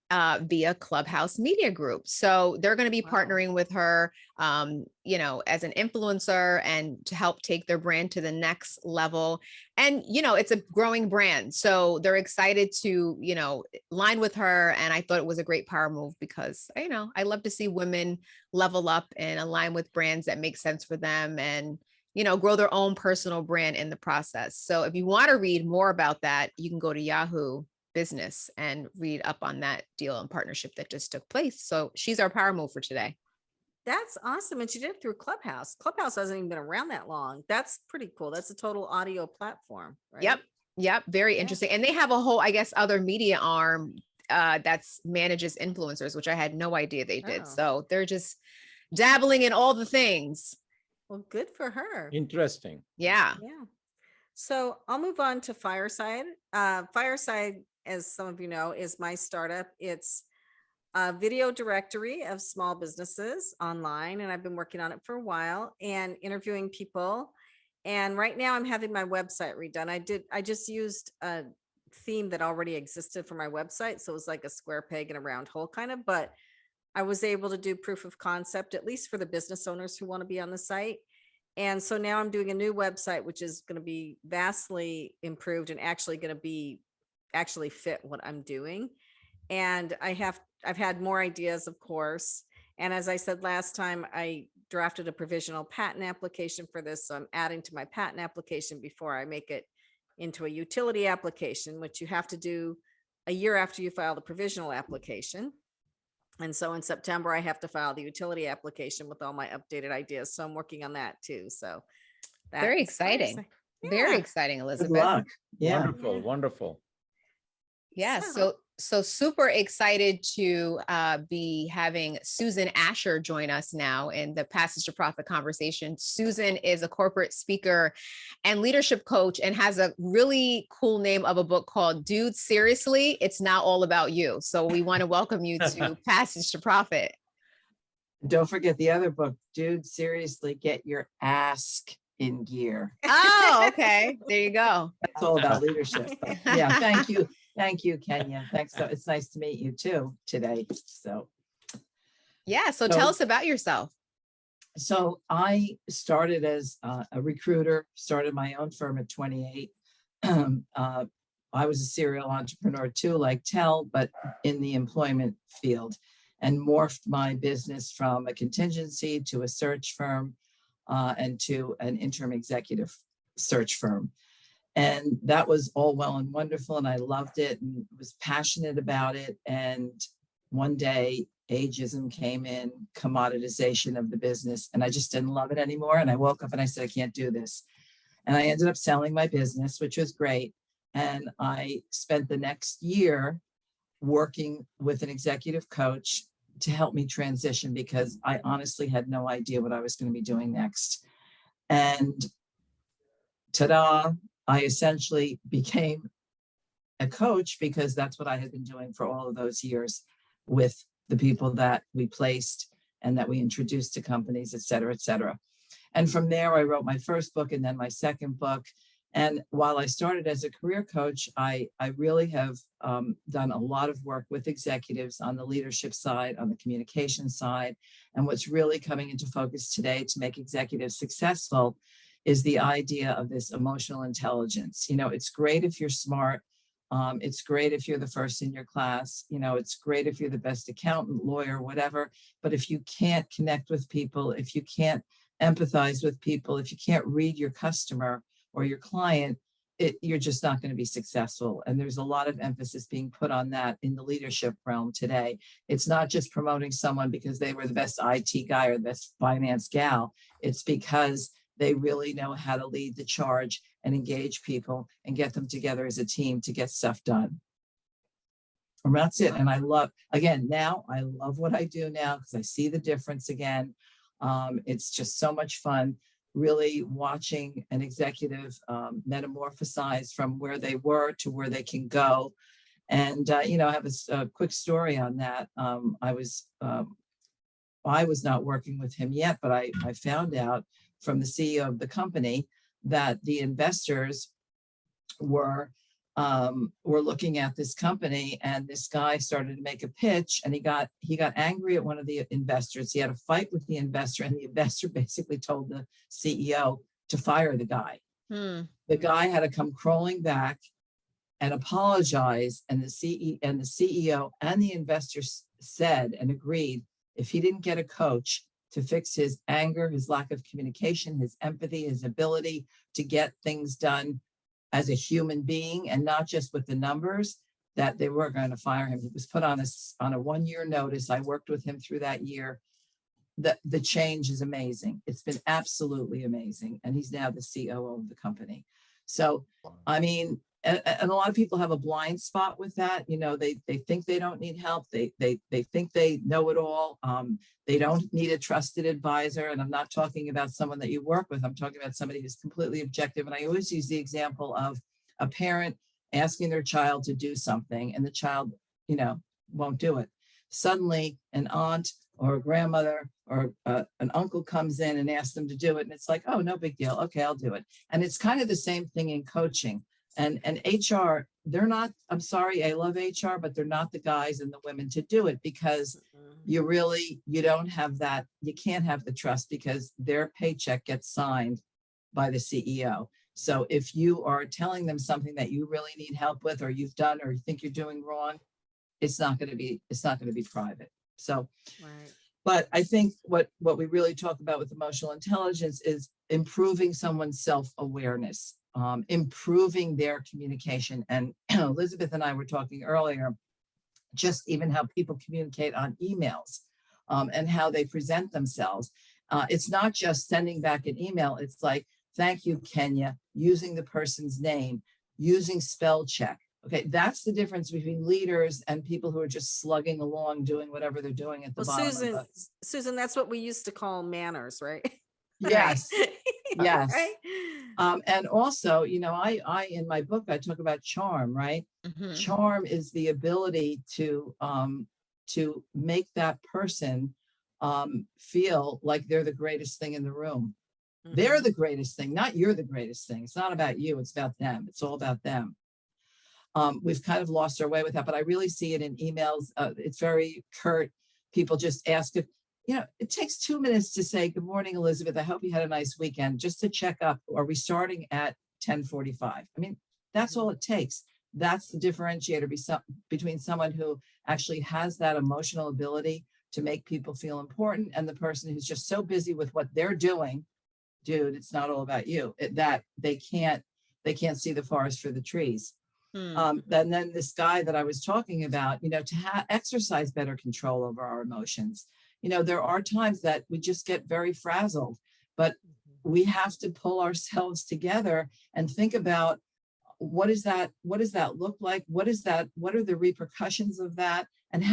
via Clubhouse Media Group. So they're going to be partnering with her, as an influencer and to help take their brand to the next level. And, it's a growing brand. So they're excited to, line with her. And I thought it was a great power move because, I love to see women level up and align with brands that make sense for them and, grow their own personal brand in the process. So if you want to read more about that, you can go to Yahoo Business and read up on that deal and partnership that just took place. So she's our power move for today. That's awesome. And she did it through Clubhouse. Clubhouse hasn't even been around that long. That's pretty cool. That's a total audio platform, right? Yep. Very interesting. And they have a whole, I guess, other media arm that's manages influencers, which I had no idea they did. So they're just dabbling in all the things. Well, good for her. Interesting. Yeah. So I'll move on to Fireside. Fireside, as some of you know, is my startup. It's a video directory of small businesses online, and I've been working on it for a while and interviewing people. And right now I'm having my website redone. I just used a theme that already existed for my website. So it was like a square peg in a round hole kind of, but I was able to do proof of concept, at least for the business owners who want to be on the site. And so now I'm doing a new website, which is going to be vastly improved and actually going to actually fit what I'm doing. And I've had more ideas, of course. And as I said last time, I drafted a provisional patent application for this. So I'm adding to my patent application before I make it into a utility application, which you have to do a year after you file the provisional application. And so in September, I have to file the utility application with all my updated ideas. So I'm working on that too. So very exciting. Very exciting, Elizabeth. Good luck. Yeah. Wonderful. Yeah. So super excited to be having Susan Ascher join us now in the Passage to Profit conversation. Susan is a corporate speaker and leadership coach and has a really cool name of a book called Dude, Seriously, It's Not All About You. So we want to welcome you to Passage to Profit. Don't forget the other book, Dude, Seriously, Get Your Ask in Gear. Oh, okay. There you go. That's all about leadership. Yeah. Thank you. Thank you, Kenya. Thanks. So it's nice to meet you too today. So tell us about yourself. So I started as a recruiter, started my own firm at 28. I was a serial entrepreneur too, like Tel, but in the employment field, and morphed my business from a contingency to a search firm and to an interim executive search firm. And that was all well and wonderful. And I loved it and was passionate about it. And one day, ageism came in, commoditization of the business, and I just didn't love it anymore. And I woke up and I said, I can't do this. And I ended up selling my business, which was great. And I spent the next year working with an executive coach to help me transition, because I honestly had no idea what I was going to be doing next. And ta-da, I essentially became a coach, because that's what I had been doing for all of those years with the people that we placed and that we introduced to companies, et cetera, et cetera. And from there, I wrote my first book and then my second book. And while I started as a career coach, I really have done a lot of work with executives on the leadership side, on the communication side. And what's really coming into focus today to make executives successful is the idea of this emotional intelligence. You know, it's great if you're smart. It's great if you're the first in your class. You know, it's great if you're the best accountant, lawyer, whatever. But if you can't connect with people, if you can't empathize with people, if you can't read your customer or your client, you're just not going to be successful. And there's a lot of emphasis being put on that in the leadership realm today. It's not just promoting someone because they were the best IT guy or the best finance gal. It's because they really know how to lead the charge and engage people and get them together as a team to get stuff done. And that's it. And I love, again, now I love what I do now because I see the difference again. It's just so much fun, really watching an executive metamorphosize from where they were to where they can go. And, you know, I have a quick story on that. I was not working with him yet, but I found out from the CEO of the company that the investors were looking at this company, and this guy started to make a pitch, and he got angry at one of the investors. He had a fight with the investor, and the investor basically told the CEO to fire the guy. The guy had to come crawling back and apologize, and the CEO and the investors said and agreed if he didn't get a coach to fix his anger, his lack of communication, his empathy, his ability to get things done as a human being and not just with the numbers, that they were going to fire him. He was put on a 1-year notice. I worked with him through that year. The change is amazing. It's been absolutely amazing. And he's now the COO of the company. So, I mean, and a lot of people have a blind spot with that. You know, they think they don't need help. They think they know it all. They don't need a trusted advisor. And I'm not talking about someone that you work with. I'm talking about somebody who's completely objective. And I always use the example of a parent asking their child to do something and the child, you know, won't do it. Suddenly an aunt or a grandmother or an uncle comes in and asks them to do it. And it's like, oh, no big deal. Okay, I'll do it. And it's kind of the same thing in coaching. And HR, they're not, I'm sorry, I love HR, but they're not the guys and the women to do it, because you don't have that, you can't have the trust, because their paycheck gets signed by the CEO. So if you are telling them something that you really need help with, or you've done, or you think you're doing wrong, it's not going to be private. So, right. But I think what we really talk about with emotional intelligence is improving someone's self-awareness. Improving their communication. And Elizabeth and I were talking earlier, just even how people communicate on emails and how they present themselves. It's not just sending back an email. It's like, thank you, Kenya, using the person's name, using spell check. Okay, that's the difference between leaders and people who are just slugging along, doing whatever they're doing at the bottom. Susan, that's what we used to call manners, right? Yes. Yes. Right? And also, you know, I in my book, I talk about charm, right? Mm-hmm. Charm is the ability to make that person feel like they're the greatest thing in the room. Mm-hmm. They're the greatest thing, not you're the greatest thing. It's not about you. It's about them. It's all about them. We've kind of lost our way with that, but I really see it in emails. It's very curt. People just ask you know, it takes 2 minutes to say, good morning, Elizabeth. I hope you had a nice weekend, just to check up. Are we starting at 10:45? I mean, that's all it takes. That's the differentiator between someone who actually has that emotional ability to make people feel important and the person who's just so busy with what they're doing. Dude, it's not all about you. That they can't see the forest for the trees. And then this guy that I was talking about, you know, to exercise better control over our emotions. You know, there are times that we just get very frazzled, but we have to pull ourselves together and think about what does that look like? What are the repercussions of that? And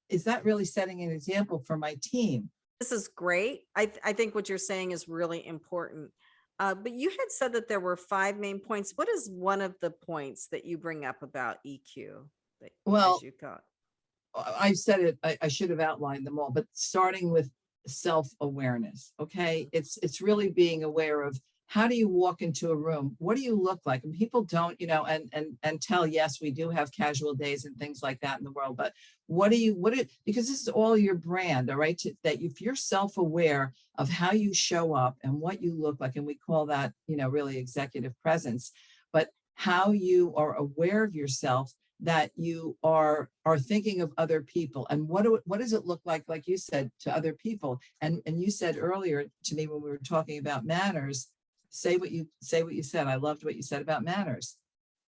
is that really setting an example for my team? This is great. I think what you're saying is really important. But you had said that there were 5 main points. What is one of the points that you bring up about EQ? Well, you got? I said it, I should have outlined them all, but starting with self-awareness. Okay. It's really being aware of, how do you walk into a room? What do you look like? And people don't, you know, and tell, yes, we do have casual days and things like that in the world, but because this is all your brand, all right, that if you're self-aware of how you show up and what you look like, and we call that, you know, really executive presence, but how you are aware of yourself, that you are thinking of other people, and what does it look like you said, to other people. And you said earlier to me when we were talking about manners, say what you said. I loved what you said about manners.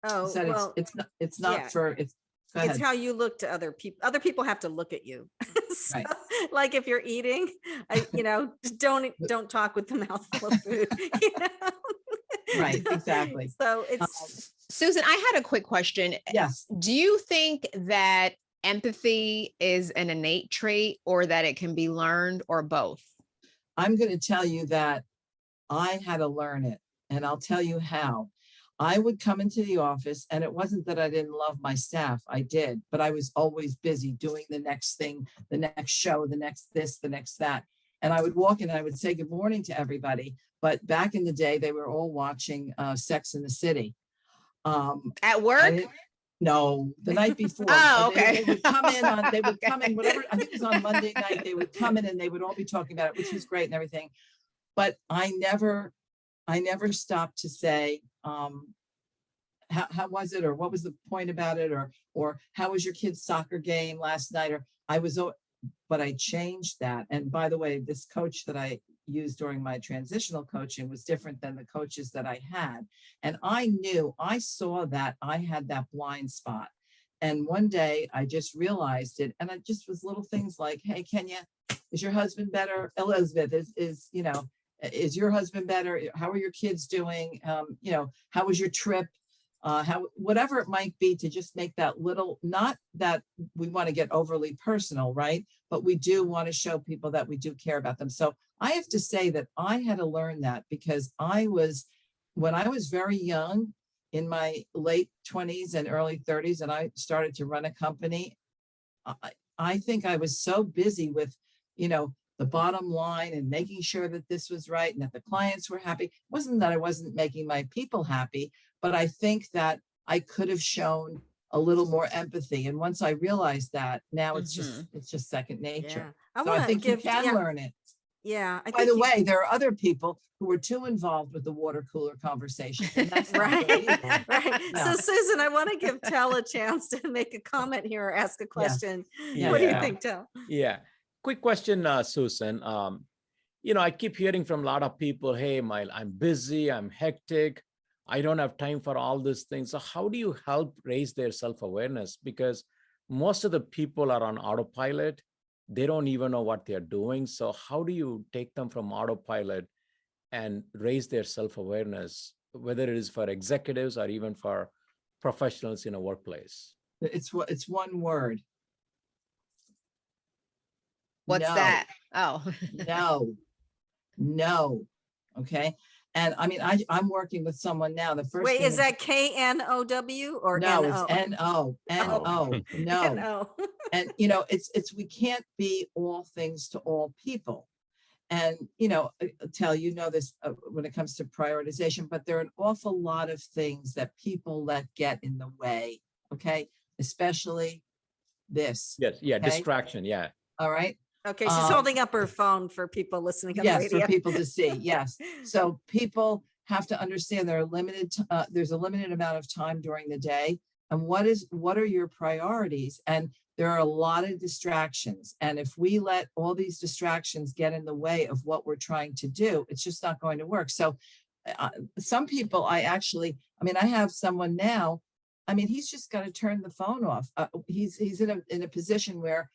Oh, Said well, it's not yeah. for, it's, go it's ahead. how you look to other people. Other people have to look at you. So, Right. like if you're eating, you know, just don't talk with the mouth full of food. You know? Right, exactly. So it's Susan, I had a quick question. Yes. Do you think that empathy is an innate trait, or that it can be learned, or both? I'm going to tell you that I had to learn it, and I'll tell you how. I would come into the office, and it wasn't that I didn't love my staff. I did, but I was always busy doing the next thing, the next show, the next this, the next that. And I would walk in and I would say good morning to everybody. But back in the day, they were all watching Sex in the City. At work? No, the night before. Oh, They okay. would come in, whatever, I think it was on Monday night, they would come in and they would all be talking about it, which was great and everything. But I never stopped to say, how was it? Or what was the point about it? Or how was your kid's soccer game last night? But I changed that. And by the way, this coach that I used during my transitional coaching was different than the coaches that I had. And I saw that I had that blind spot. And one day I just realized it. And it just was little things like, hey, Kenya, is your husband better? Elizabeth, is your husband better? How are your kids doing? You know, how was your trip? Whatever it might be, to just make that little, not that we want to get overly personal, right? But we do want to show people that we do care about them. So I have to say that I had to learn that, because when I was very young, in my late 20s and early 30s, and I started to run a company, I think I was so busy with, you know, the bottom line and making sure that this was right and that the clients were happy. It wasn't that I wasn't making my people happy, but I think that I could have shown a little more empathy. And once I realized that, now it's just second nature. Yeah. So I think you can learn it. Yeah. By the way, there are other people who were too involved with the water cooler conversation. And that's not Right. good either. Right. No. So Susan, I want to give Tel a chance to make a comment here or ask a question. Yes. What do you Yeah. think, Tel? Yeah. Quick question, Susan. You know, I keep hearing from a lot of people, hey, I'm busy, I'm hectic, I don't have time for all these things. So how do you help raise their self-awareness? Because most of the people are on autopilot. They don't even know what they're doing. So how do you take them from autopilot and raise their self-awareness, whether it is for executives or even for professionals in a workplace? It's one word. What's No. that? Oh, No. Okay. And I mean, I'm working with someone now. The first Wait, thing is that KNOW or no, NO? it's NO. No. NO. And you know, it's we can't be all things to all people. And you know, Tel, you know this when it comes to prioritization, but there are an awful lot of things that people let get in the way. Okay, especially this. Yes. Yeah. Okay? Distraction. Yeah. All right. Okay, she's Um, holding up her phone for people listening on the Yes, radio. for people to see, yes. So people have to understand there's a limited amount of time during the day. And what are your priorities? And there are a lot of distractions. And if we let all these distractions get in the way of what we're trying to do, it's just not going to work. So some people I have someone now, he's just got to turn the phone off. He's in a position where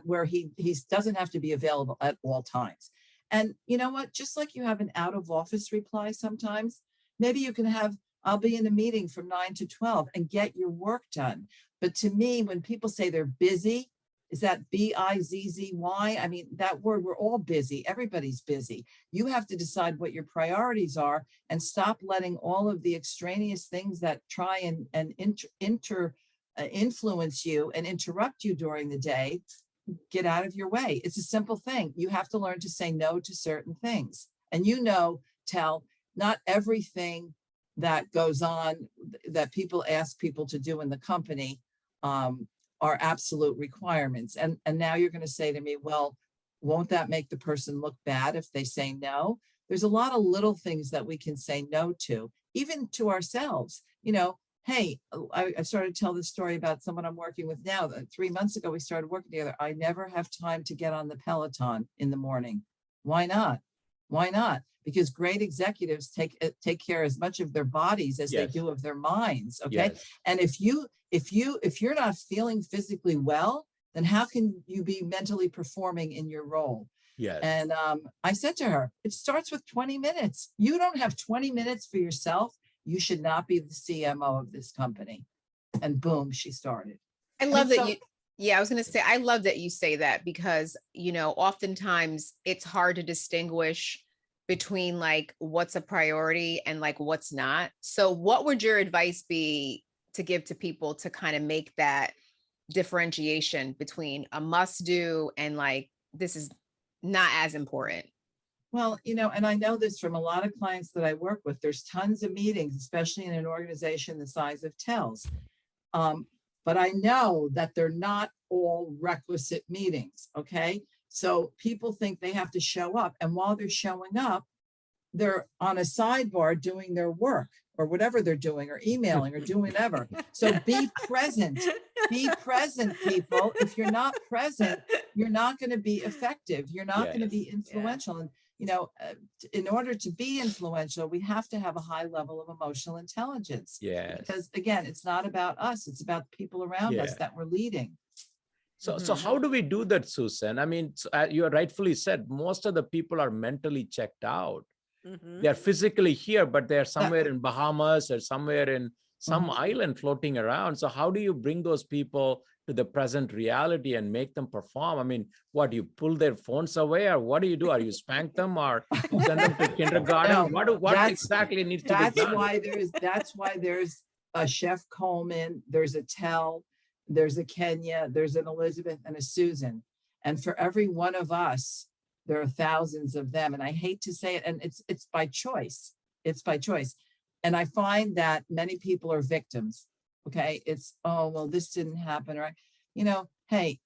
where he doesn't have to be available at all times. And you know what? Just like you have an out of office reply sometimes, maybe you can have, I'll be in a meeting from 9 to 12 and get your work done. But to me, when people say they're busy, is that B-I-Z-Z-Y? I mean, that word, we're all busy. Everybody's busy. You have to decide what your priorities are and stop letting all of the extraneous things that try and influence you and interrupt you during the day get out of your way. It's a simple thing. You have to learn to say no to certain things. And Tel, not everything that goes on that people ask people to do in the company are absolute requirements. And now you're going to say to me, well, won't that make the person look bad if they say no? There's a lot of little things that we can say no to, even to ourselves. Hey, I started to tell this story about someone I'm working with now. 3 months ago, we started working together. I never have time to get on the Peloton in the morning. Why not? Why not? Because great executives take care as much of their bodies as they do of their minds. Okay. Yes. And if you're not feeling physically well, then how can you be mentally performing in your role? Yes. And I said to her, it starts with 20 minutes. You don't have 20 minutes for yourself. You should not be the CMO of this company. And boom, she started. I love that I was going to say, I love that you say that because, oftentimes it's hard to distinguish between like what's a priority and like what's not. So what would your advice be to give to people to kind of make that differentiation between a must do and like, this is not as important? Well, and I know this from a lot of clients that I work with. There's tons of meetings, especially in an organization the size of Tel's. But I know that they're not all requisite meetings, okay? So people think they have to show up. And while they're showing up, they're on a sidebar doing their work or whatever they're doing or emailing or doing whatever. So be present, people. If you're not present, you're not going to be effective. You're not going to be influential. And in order to be influential, we have to have a high level of emotional intelligence. Yes. Because again, it's not about us. It's about the people around us that we're leading. So how do we do that, Susan? I mean, you rightfully said, most of the people are mentally checked out. They're physically here, but they're somewhere in Bahamas or somewhere in some island floating around. So how do you bring those people to the present reality and make them perform? I mean, what, you pull their phones away or what do you do? Are you spank them or send them to kindergarten? What exactly needs to be done? That's why there's a Chef Coleman, there's a Tel, there's a Kenya, there's an Elizabeth and a Susan. And for every one of us, there are thousands of them. And I hate to say it, and it's by choice. It's by choice. And I find that many people are victims. Okay. It's, oh, well, this didn't happen. Or, hey,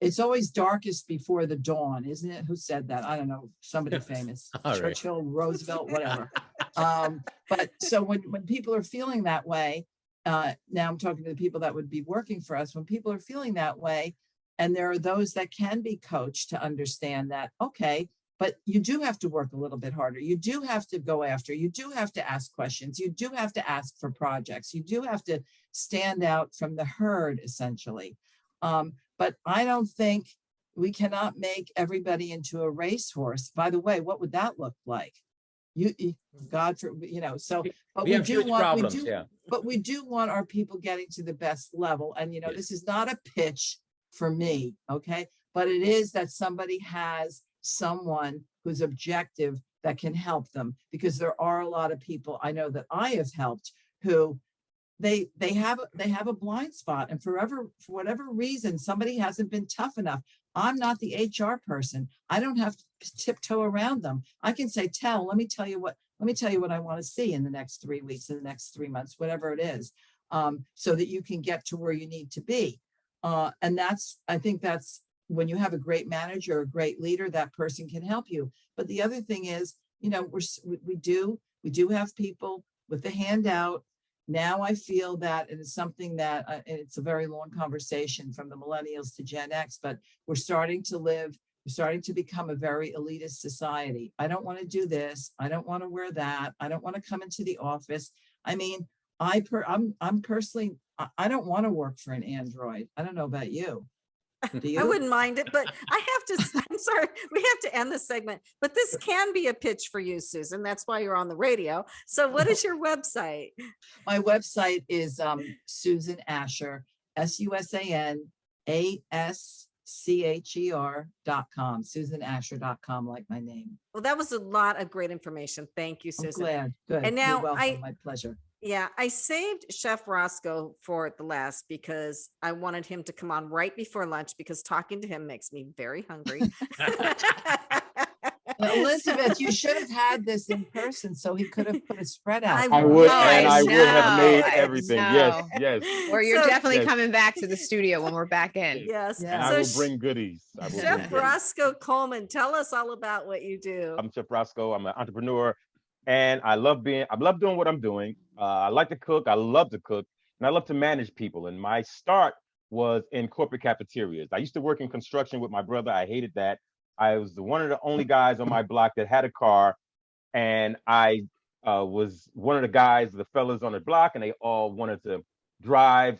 it's always darkest before the dawn, isn't it? Who said that? I don't know. Somebody famous. Churchill, Roosevelt, whatever. But so when people are feeling that way, now I'm talking to the people that would be working for us. When people are feeling that way, and there are those that can be coached to understand that, okay, but you do have to work a little bit harder. You do have to go after, you do have to ask questions. You do have to ask for projects. You do have to stand out from the herd, essentially. But I don't think we cannot make everybody into a racehorse. By the way, what would that look like? God, so, but we do want our people getting to the best level. And, this is not a pitch for me, okay? But it is that somebody has someone who's objective that can help them, because there are a lot of people I know that I have helped who they have a blind spot, and for whatever reason, somebody hasn't been tough enough. I'm not the HR person. I don't have to tiptoe around them. I can say, let me tell you what I want to see in the next 3 weeks, in the next 3 months, whatever it is, so that you can get to where you need to be. And I think that's when you have a great manager, a great leader, that person can help you. But the other thing is, you know, we do have people with the handout. Now I feel that, and it's something that, and it's a very long conversation from the millennials to Gen X, but we're starting to become a very elitist society. I don't want to do this. I don't want to wear that. I don't want to come into the office. I mean, I'm personally, I don't want to work for an Android. I don't know about you. Do you? I wouldn't mind it, but I have to, I'm sorry, we have to end this segment, but this can be a pitch for you, Susan. That's why you're on the radio. So what is your website? My website is Susan Ascher, SusanAscher.com, SusanAscher.com, like my name. Well, that was a lot of great information. Thank you, I'm Susan. glad. Good. And now You're welcome. My pleasure. Yeah, I saved Chef Roscoe for the last because I wanted him to come on right before lunch because talking to him makes me very hungry. Elizabeth, you should have had this in person so he could have put a spread out. I I would, I and I would have made know, I everything. know. Yes, Or you're So- definitely Yes. coming back to the studio when we're back in. Yes. Yeah. and I So will bring goodies. I will bring Chef goodies. Roscoe Coleman, tell us all about what you do. I'm Chef Roscoe. I'm an entrepreneur, and I love doing what I'm doing. I like to cook. I love to cook, and I love to manage people. And my start was in corporate cafeterias. I used to work in construction with my brother. I hated that. I was one of the only guys on my block that had a car, and I was one of the guys, the fellas on the block, and they all wanted to drive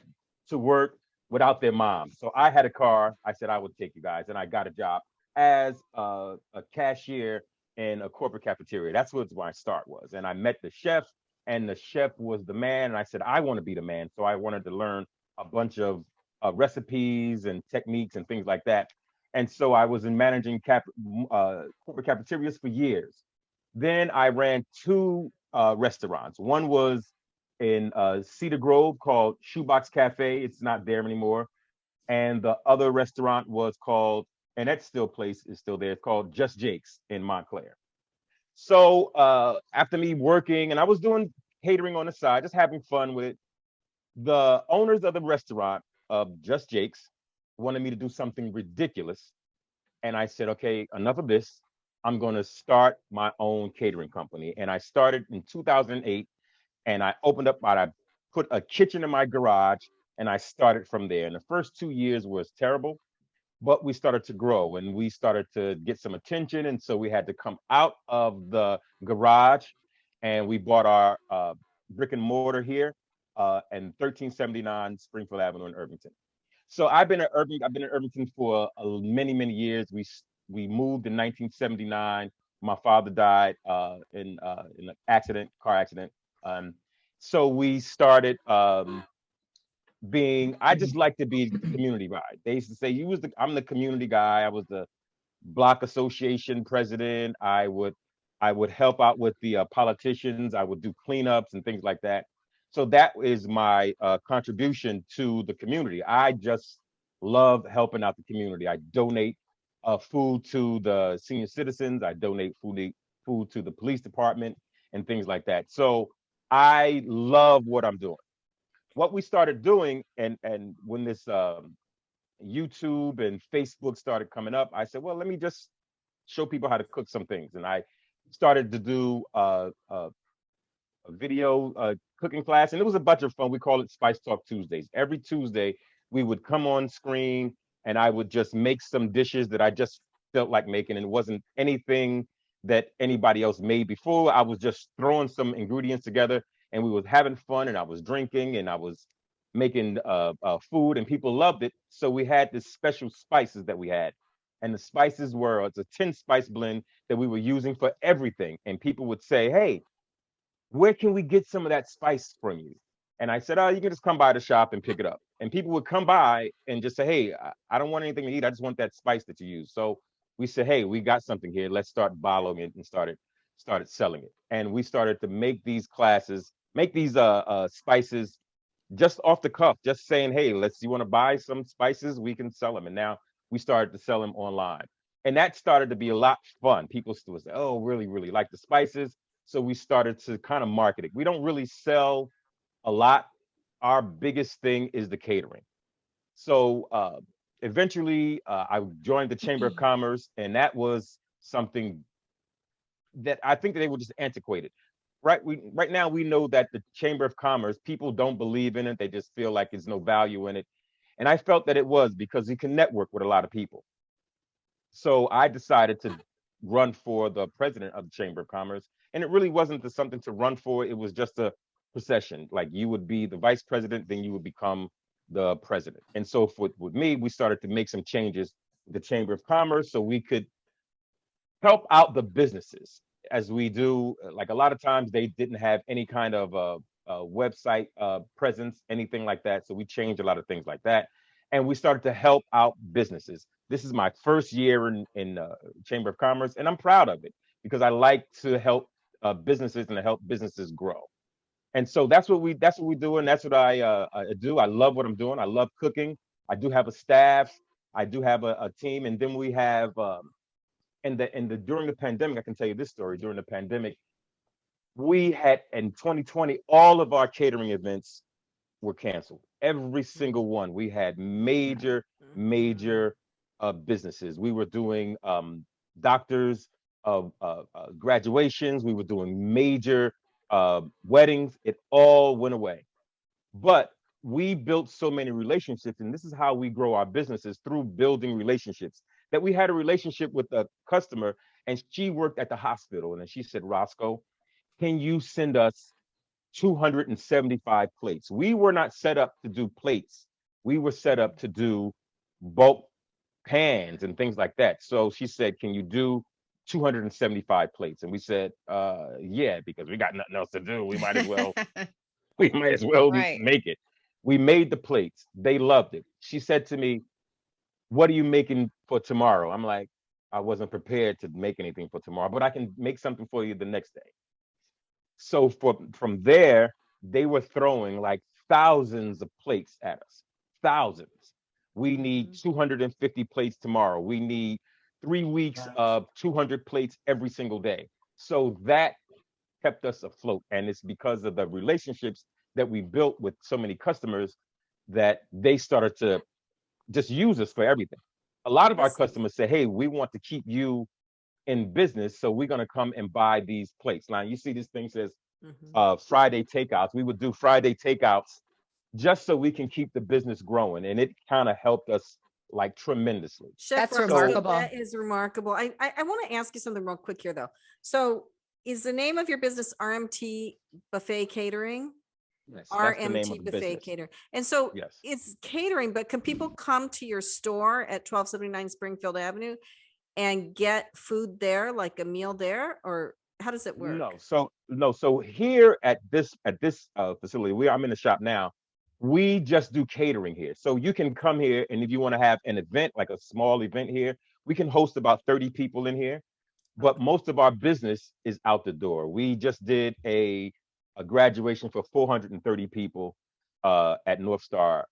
to work without their mom. So I had a car. I said I would take you guys, and I got a job as a cashier in a corporate cafeteria. That's what my start was. And I met the chef, and the chef was the man. And I said, I want to be the man. So I wanted to learn a bunch of recipes and techniques and things like that. And so I was in managing corporate cafeterias for years. Then I ran two restaurants. One was in Cedar Grove called Shoebox Cafe. It's not there anymore. And the other restaurant was called, and that place is still there. It's called Just Jake's in Montclair. So after me working, and I was doing catering on the side, just having fun with it, the owners of the restaurant of Just Jake's wanted me to do something ridiculous. And I said, okay, enough of this. I'm going to start my own catering company. And I started in 2008, and I put a kitchen in my garage, and I started from there. And the first 2 years was terrible, but we started to grow and we started to get some attention. And so we had to come out of the garage, and we bought our brick and mortar here and 1379 Springfield Avenue in Irvington. So I've been in Irvington for many, many years. We moved in 1979. My father died in an car accident. So we started I just like to be the community guy. They used to say I'm the community guy. I was the block association president. I would help out with the politicians. I would do cleanups and things like that. So that is my contribution to the community. I just love helping out the community. I donate food to the senior citizens. I donate food to the police department and things like that. So I love what I'm doing. What we started doing, and when this YouTube and Facebook started coming up, I said, well, let me just show people how to cook some things. And I started to do a video cooking class, and it was a bunch of fun. We call it Spice Talk Tuesdays. Every Tuesday, we would come on screen, and I would just make some dishes that I just felt like making, and it wasn't anything that anybody else made before. I was just throwing some ingredients together, and we was having fun, and I was drinking, and I was making food, and people loved it. So we had this special spices that we had, and the spices it's a 10 spice blend that we were using for everything. And people would say, hey, where can we get some of that spice from you? And I said, oh, you can just come by the shop and pick it up. And people would come by and just say, hey, I don't want anything to eat. I just want that spice that you use. So we said, hey, we got something here. Let's start bottling it, and started selling it. And we started to make these classes, make these spices just off the cuff, just saying, hey, you want to buy some spices? We can sell them. And now we started to sell them online. And that started to be a lot fun. People still say, oh, really, really like the spices. So we started to kind of market it. We don't really sell a lot. Our biggest thing is the catering. So eventually, I joined the Chamber of Commerce, and that was something that I think that they were just antiquated. Right now we know that the Chamber of Commerce, people don't believe in it. They just feel like there's no value in it. And I felt that it was, because you can network with a lot of people. So I decided to run for the president of the Chamber of Commerce. And it really wasn't something to run for. It was just a procession. Like, you would be the vice president, then you would become the president. And so with me, we started to make some changes with the Chamber of Commerce so we could help out the businesses, as we do. Like, a lot of times they didn't have any kind of website presence, anything like that. So we changed a lot of things like that. And we started to help out businesses. This is my first year in Chamber of Commerce, and I'm proud of it, because I like to help businesses and to help businesses grow. And so that's what we do, and that's what I do. I love what I'm doing. I love cooking. I do have a staff. I do have a team, and then we have during the pandemic, I can tell you this story. During the pandemic, we had, in 2020, all of our catering events were canceled. Every single one. We had major businesses. We were doing doctors' graduations. We were doing major weddings. It all went away. But we built so many relationships, and this is how we grow our businesses, through building relationships. That we had a relationship with a customer, and she worked at the hospital, and she said, Roscoe, can you send us 275 plates? We were not set up to do plates. We were set up to do bulk pans and things like that. So she said, can you do 275 plates? And we said, yeah, because we got nothing else to do. We might as well Right. make it. We made the plates. They loved it. She said to me, what are you making for tomorrow? I'm like, I wasn't prepared to make anything for tomorrow, but I can make something for you the next day. So from there, they were throwing like thousands of plates at us. Thousands. We need 250 plates tomorrow. We need 3 weeks of 200 plates every single day. So that kept us afloat. And it's because of the relationships that we built with so many customers that they started to just use us for everything. A lot of our customers say, hey, we want to keep you in business, so we're going to come and buy these plates. Now, you see this thing says Friday takeouts. We would do Friday takeouts just so we can keep the business growing. And it kind of helped us like tremendously. Chef That's Roscoe, remarkable. That is remarkable. I want to ask you something real quick here, though. So is the name of your business RMT Buffet Catering? Yes, that's the name RMT of the Buffet business. Catering. And so Yes. it's catering, but can people come to your store at 1279 Springfield Avenue and get food there, like a meal there? Or how does it work? No. So here at this facility, I'm in the shop now. We just do catering here. So you can come here, and if you want to have an event, like a small event here, we can host about 30 people in here. But most of our business is out the door. We just did a graduation for 430 people at North Star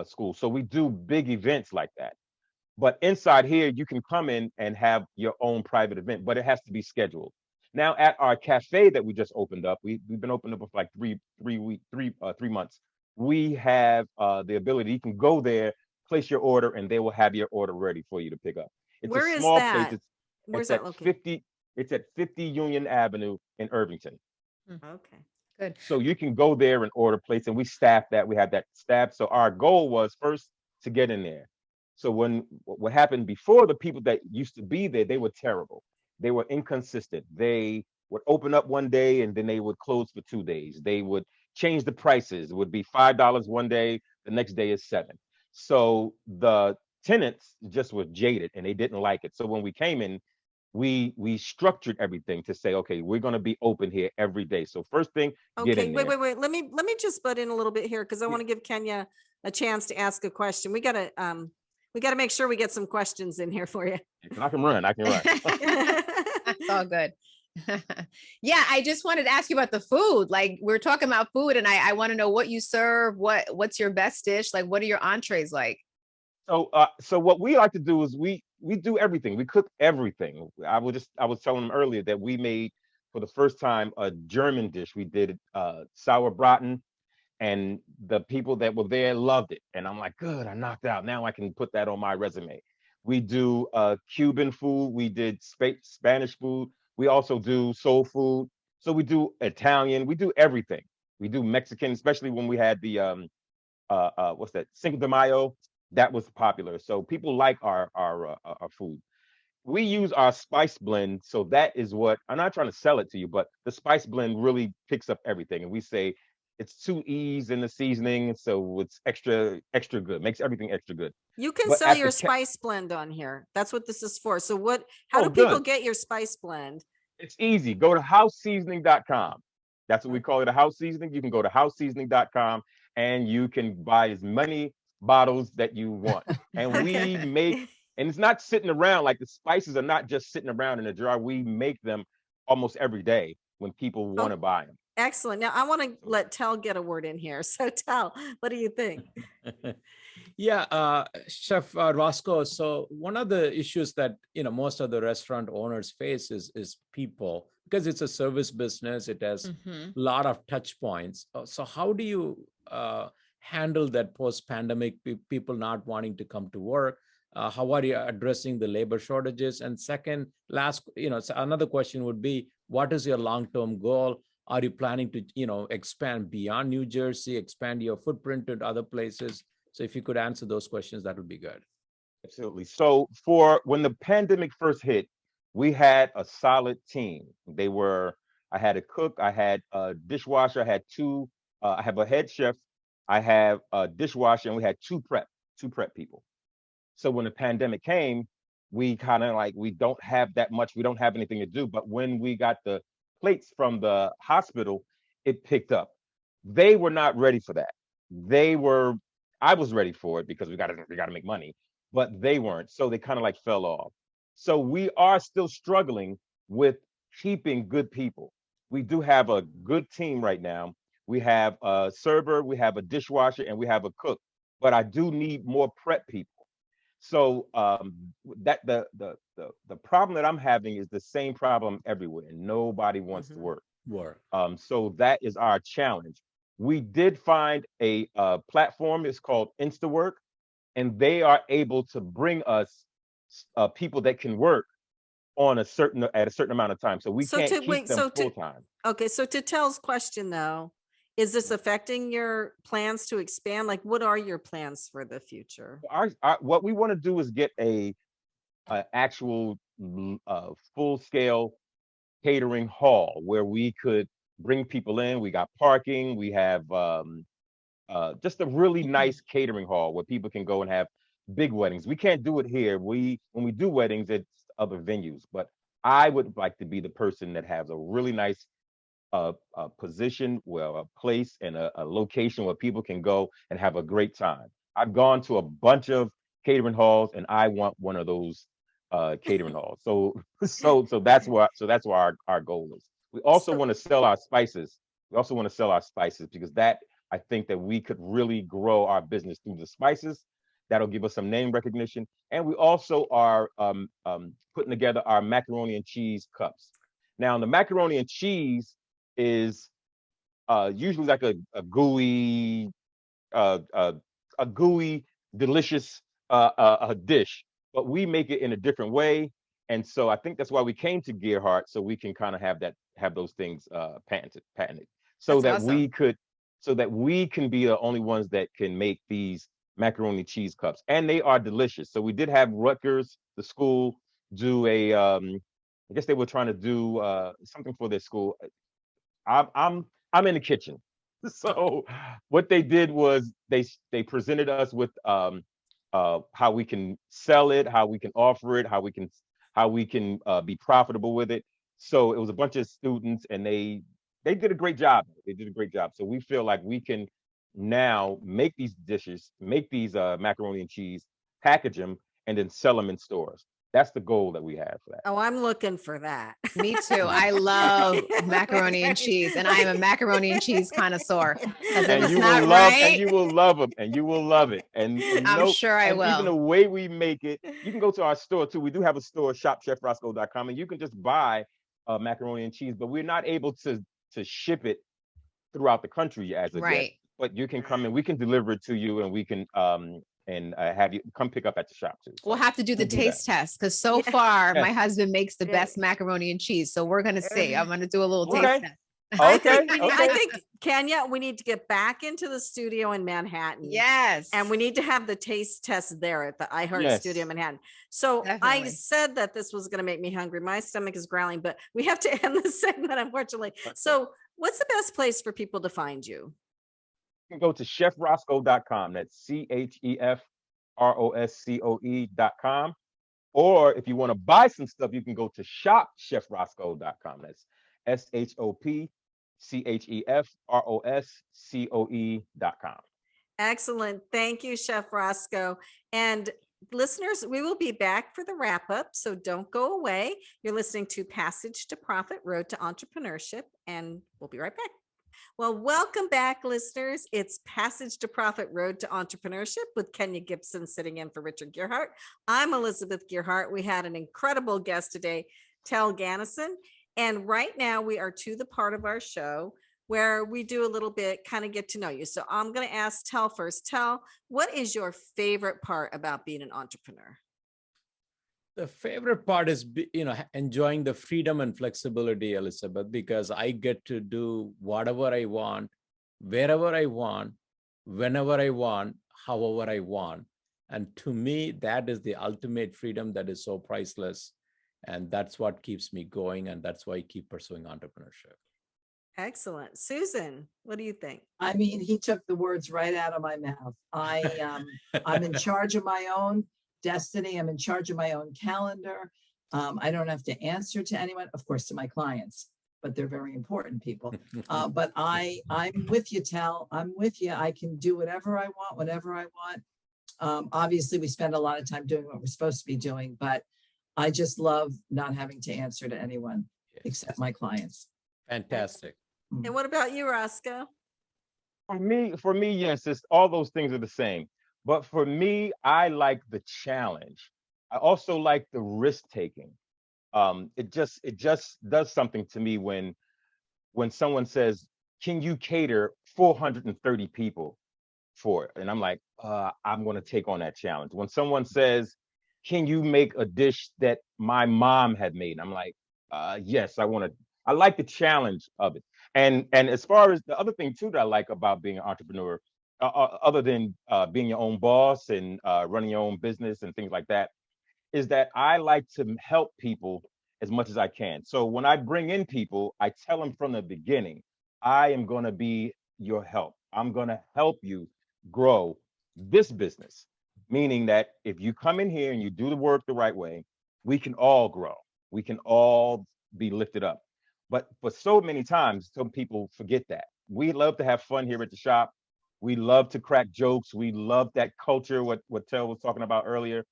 School. So we do big events like that. But inside here, you can come in and have your own private event, but it has to be scheduled. Now, at our cafe that we just opened up, we've been opened up for like 3 months. We have the ability, you can go there, place your order, and they will have your order ready for you to pick up. It's Where a is small that? place. Where's It's that at located? 50 Union Avenue in Irvington. Okay. Good. So you can go there and order plates, and we staff that. We have that staff. So our goal was first to get in there. So what happened before, the people that used to be there, they were terrible. They were inconsistent. They would open up one day and then they would close for 2 days. They would change the prices. It would be $5 one day, the next day is $7. So the tenants just were jaded and they didn't like it. So when we came in, we structured everything to say, okay, we're going to be open here every day. So first thing, get Okay, in wait. there. Let me just butt in a little bit here, because I want to give Kenya a chance to ask a question. We gotta make sure we get some questions in here for you. I can run. It's all good. Yeah, I just wanted to ask you about the food. Like, we're talking about food, and I want to know what you serve. What's your best dish? Like, what are your entrees like? So what we like to do is we do everything. We cook everything. I was telling them earlier that we made for the first time a German dish. We did sauerbraten, and the people that were there loved it. And I'm like, good, I knocked out. Now I can put that on my resume. We do Cuban food. We did Spanish food. We also do soul food. So we do Italian. We do everything. We do Mexican, especially when we had the what's that, Cinco de Mayo. That was popular. So people like our food. We use our spice blend. So that is what, I'm not trying to sell it to you, but the spice blend really picks up everything. And we say it's 2 E's in the seasoning, so it's extra good, makes everything extra good. You can But sell at your the spice blend on here. That's what this is for. So how Oh, do people good. get your spice blend? It's easy. Go to houseseasoning.com. That's what we call it, a house seasoning. You can go to houseseasoning.com and you can buy as many bottles that you want. And we make, and it's not sitting around, like the spices are not just sitting around in a jar. We make them almost every day when people want to buy them. Excellent. Now I want to let Tel get a word in here. So Tel, what do you think? Yeah, Chef Roscoe. So one of the issues that most of the restaurant owners face is people, because it's a service business. It has a lot of touch points. So how do you handle that post-pandemic people not wanting to come to work? How are you addressing the labor shortages? And second, so another question would be, what is your long-term goal? Are you planning to expand beyond New Jersey, expand your footprint to other places? So if you could answer those questions, that would be good. Absolutely. So when the pandemic first hit, we had a solid team. I had a cook, I had a dishwasher, I had I have a head chef, I have a dishwasher, and we had two prep people. So when the pandemic came, we kind of like, we don't have that much, we don't have anything to do. But when we got the plates from the hospital, it picked up. They were not ready for that. I was ready for it because we got to make money, but they weren't. So they kind of like fell off. So we are still struggling with keeping good people. We do have a good team right now. We have a server, we have a dishwasher, and we have a cook. But I do need more prep people. So that the problem that I'm having is the same problem everywhere. Nobody wants to work. So that is our challenge. We did find a platform. It's called InstaWork, and they are able to bring us people that can work at a certain amount of time. So we can't keep them full time. Okay, so to Tel's question though, is this affecting your plans to expand? Like, what are your plans for the future? What we want to do is get a actual full scale catering hall where we could bring people in. We got parking. We have just a really nice catering hall where people can go and have big weddings. We can't do it here. When we do weddings, it's other venues. But I would like to be the person that has a really nice position, a place and a location where people can go and have a great time. I've gone to a bunch of catering halls, and I want one of those catering halls. So that's why our goal is. We also want to sell our spices. Because I think that we could really grow our business through the spices. That'll give us some name recognition. And we also are putting together our macaroni and cheese cups. Now, the macaroni and cheese is usually like a gooey, delicious dish, but we make it in a different way. And so I think that's why we came to Gearhart, so we can kind of have those things patented, so That's awesome. So that we can be the only ones that can make these macaroni and cheese cups, and they are delicious. So we did have Rutgers, the school, do I guess they were trying to do something for their school. I'm in the kitchen. So what they did was they presented us with how we can sell it, how we can offer it, how we can be profitable with it. So it was a bunch of students, and they did a great job. So we feel like we can now make these dishes, make these macaroni and cheese, package them, and then sell them in stores. That's the goal that we have for that. Oh, I'm looking for that. Me too. I love macaroni and cheese, and I am a macaroni and cheese connoisseur. And you will love them, and you will love it. And I'm sure I will. Even the way we make it, you can go to our store too. We do have a store, shopchefroscoe.com, and you can just buy macaroni and cheese, but we're not able to ship it throughout the country as of yet. but you can come and we can deliver it to you, and we can have you come pick up at the shop too. We'll So have to do the we'll do that. taste test because so Yeah. far my Yes. husband makes the Yeah. best macaroni and cheese. So we're gonna see. I'm gonna do a little taste Okay. test. I Okay. think I Okay. think Kenya, we need to get back into the studio in Manhattan. Yes. And we need to have the taste test there at the iHeart Yes. Studio in Manhattan. So I Definitely. said that this was going to make me hungry. My stomach is growling, but we have to end the segment, unfortunately. So what's the best place for people to find you? You can go to chefroscoe.com. That's CHEFROSCOE.com. Or if you want to buy some stuff, you can go to shopchefroscoe.com. That's SHOPCHEFROSCOE.com. Excellent. Thank you, Chef Roscoe. And listeners, we will be back for the wrap up. So don't go away. You're listening to Passage to Profit, Road to Entrepreneurship, and we'll be right back. Well, welcome back, listeners. It's Passage to Profit, Road to Entrepreneurship with Kenya Gipson sitting in for Richard Gearhart. I'm Elizabeth Gearhart. We had an incredible guest today, Tel Ganesan. And right now we are to the part of our show where we do a little bit kind of get to know you. So I'm going to ask Tel first. Tel, what is your favorite part about being an entrepreneur? The favorite part is, enjoying the freedom and flexibility, Elizabeth, because I get to do whatever I want, wherever I want, whenever I want, however I want. And to me, that is the ultimate freedom that is so priceless. And that's what keeps me going. And that's why I keep pursuing entrepreneurship. Excellent. Susan, what do you think? I mean, he took the words right out of my mouth. I'm in charge of my own destiny. I'm in charge of my own calendar. I don't have to answer to anyone, of course, to my clients, but they're very important people. But I'm with you, Tel. I'm with you. I can do whatever I want, whenever I want. Obviously, we spend a lot of time doing what we're supposed to be doing, but I just love not having to answer to anyone except my clients. Fantastic. And what about you, Roscoe? For me, yes, it's all those things are the same. But for me, I like the challenge. I also like the risk taking. It just does something to me when someone says, "Can you cater 430 people for it?" And I'm like, I'm going to take on that challenge. When someone says, "Can you make a dish that my mom had made?" I'm like, yes, I like the challenge of it. And as far as the other thing too that I like about being an entrepreneur, other than being your own boss and running your own business and things like that, is that I like to help people as much as I can. So when I bring in people, I tell them from the beginning, I am going to be your help. I'm going to help you grow this business. Meaning that if you come in here and you do the work the right way, we can all grow. We can all be lifted up. But for so many times, some people forget that. We love to have fun here at the shop. We love to crack jokes. We love that culture, what Tel was talking about earlier.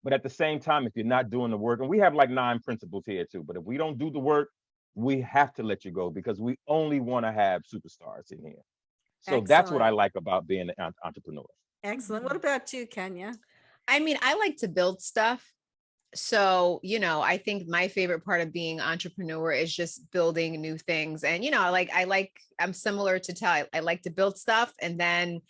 But at the same time, if you're not doing the work, and we have like 9 principles here too, but if we don't do the work, we have to let you go because we only want to have superstars in here. So that's what I Excellent. like about being an entrepreneur. Excellent. What about you, Kenya? I mean, I like to build stuff. So, I think my favorite part of being an entrepreneur is just building new things. And, I'm similar to Tel. I like to build stuff. And then,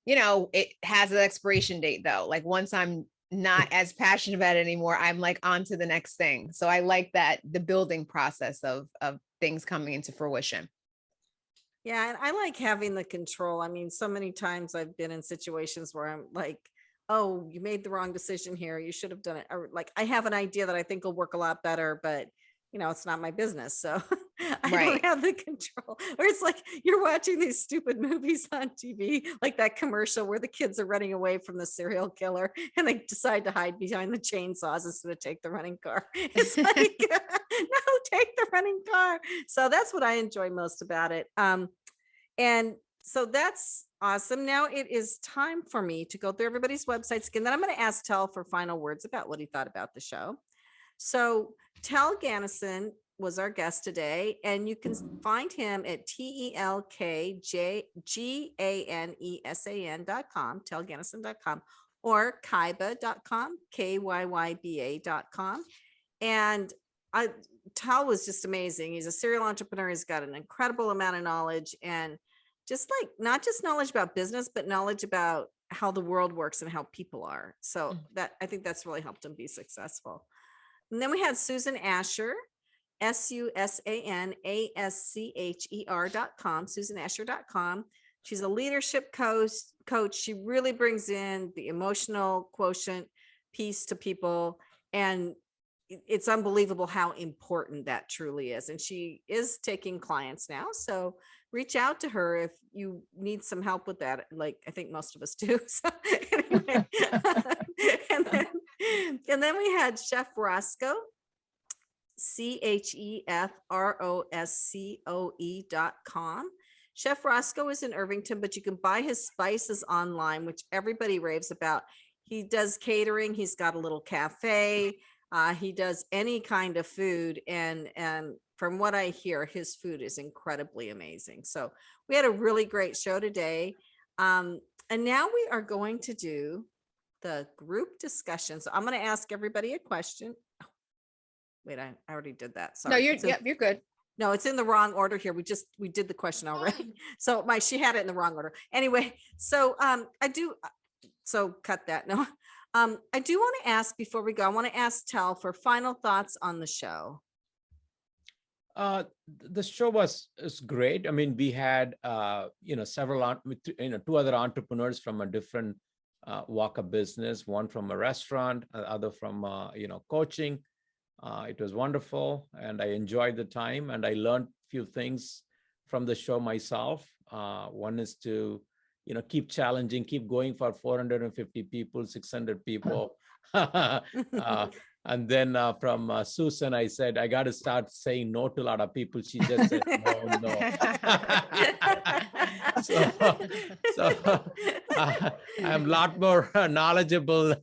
it has an expiration date though. Like once I'm not as passionate about it anymore, I'm like on to the next thing. So I like that, the building process of things coming into fruition. Yeah, and I like having the control. I mean, so many times I've been in situations where I'm like, oh, you made the wrong decision here. You should have done it. Or like, I have an idea that I think will work a lot better, but it's not my business. So I Right. don't have the control. Or it's like you're watching these stupid movies on TV, like that commercial where the kids are running away from the serial killer and they decide to hide behind the chainsaws instead of take the running car. It's like, no, take the running car. So that's what I enjoy most about it. And so that's awesome. Now it is time for me to go through everybody's websites again. Then I'm going to ask Tel for final words about what he thought about the show. So Tel Ganesan was our guest today, and you can find him at TelGanesan.com, telganesan.com, or Kaiba.com, KYYBA.com. And Tel was just amazing. He's a serial entrepreneur. He's got an incredible amount of knowledge, and just like not just knowledge about business, but knowledge about how the world works and how people are. So that I think that's really helped him be successful. And then we had Susan Ascher, SusanAscher.com, SusanAscher.com. She's a leadership coach. She really brings in the emotional quotient piece to people. And it's unbelievable how important that truly is. And she is taking clients now. So reach out to her if you need some help with that. Like I think most of us do. So anyway. and then we had Chef Roscoe, ChefRoscoe.com. Chef Roscoe is in Irvington, but you can buy his spices online, which everybody raves about. He does catering. He's got a little cafe. He does any kind of food. And from what I hear, his food is incredibly amazing. So we had a really great show today. And now we are going to do the group discussion. So I'm going to ask everybody a question. Oh, wait, I already did that. Sorry. No, you're good. No, it's in the wrong order here. We did the question already. So she had it in the wrong order. Anyway, so so cut that. No, I do want to ask before we go, I want to ask Tel for final thoughts on the show. The show was great. I mean, we had several two other entrepreneurs from a different walk of business. One from a restaurant, other from coaching. It was wonderful, and I enjoyed the time, and I learned a few things from the show myself. One is to keep challenging, keep going for 450 people, 600 people. And then from Susan, I said, I got to start saying no to a lot of people. She just said, no. So I'm a lot more knowledgeable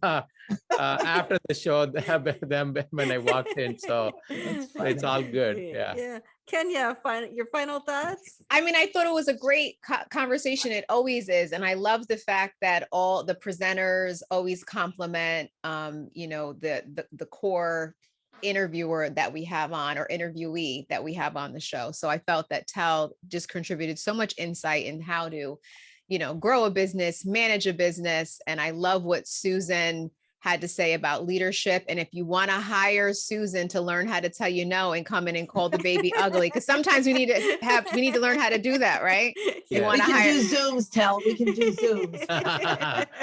after the show than when I walked in. So it's all good. Yeah. Kenya, your final thoughts? I mean, I thought it was a great conversation. It always is. And I love the fact that all the presenters always compliment, the core interviewer that we have on, or interviewee that we have on the show. So I felt that Tel just contributed so much insight in how to, grow a business, manage a business. And I love what Susan had to say about leadership. And if you want to hire Susan to learn how to tell you no and come in and call the baby ugly, because sometimes we need to learn how to do that, right? Yeah. You want We to can hire do Zooms, Tel. We can do Zooms.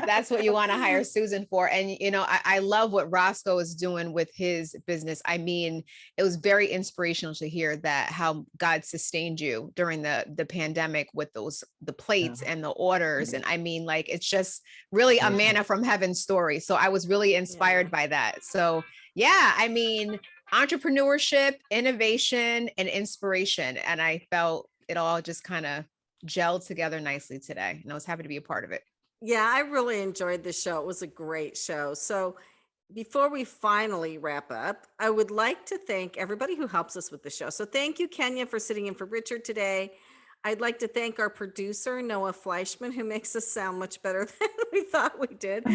That's what you want to hire Susan for. And, I love what Roscoe is doing with his business. I mean, it was very inspirational to hear that how God sustained you during the pandemic with the plates and the orders. And I mean, like, it's just really a manna from heaven story. So I was really inspired by that. So yeah, I mean, entrepreneurship, innovation, and inspiration. And I felt it all just kind of gelled together nicely today. And I was happy to be a part of it. Yeah, I really enjoyed the show. It was a great show. So before we finally wrap up, I would like to thank everybody who helps us with the show. So thank you, Kenya, for sitting in for Richard today. I'd like to thank our producer, Noah Fleischman, who makes us sound much better than we thought we did.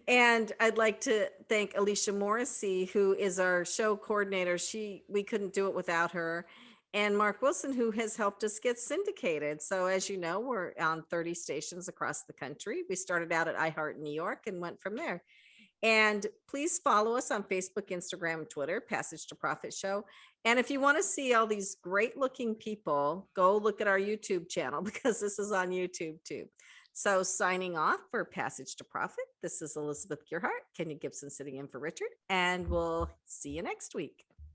And I'd like to thank Alicia Morrissey, who is our show coordinator. We couldn't do it without her. And Mark Wilson, who has helped us get syndicated. So as you know, we're on 30 stations across the country. We started out at iHeart New York and went from there. And please follow us on Facebook, Instagram, and Twitter, Passage to Profit Show. And if you want to see all these great looking people, go look at our YouTube channel, because this is on YouTube too. So signing off for Passage to Profit, this is Elizabeth Gearhart, Kenya Gipson sitting in for Richard, and we'll see you next week.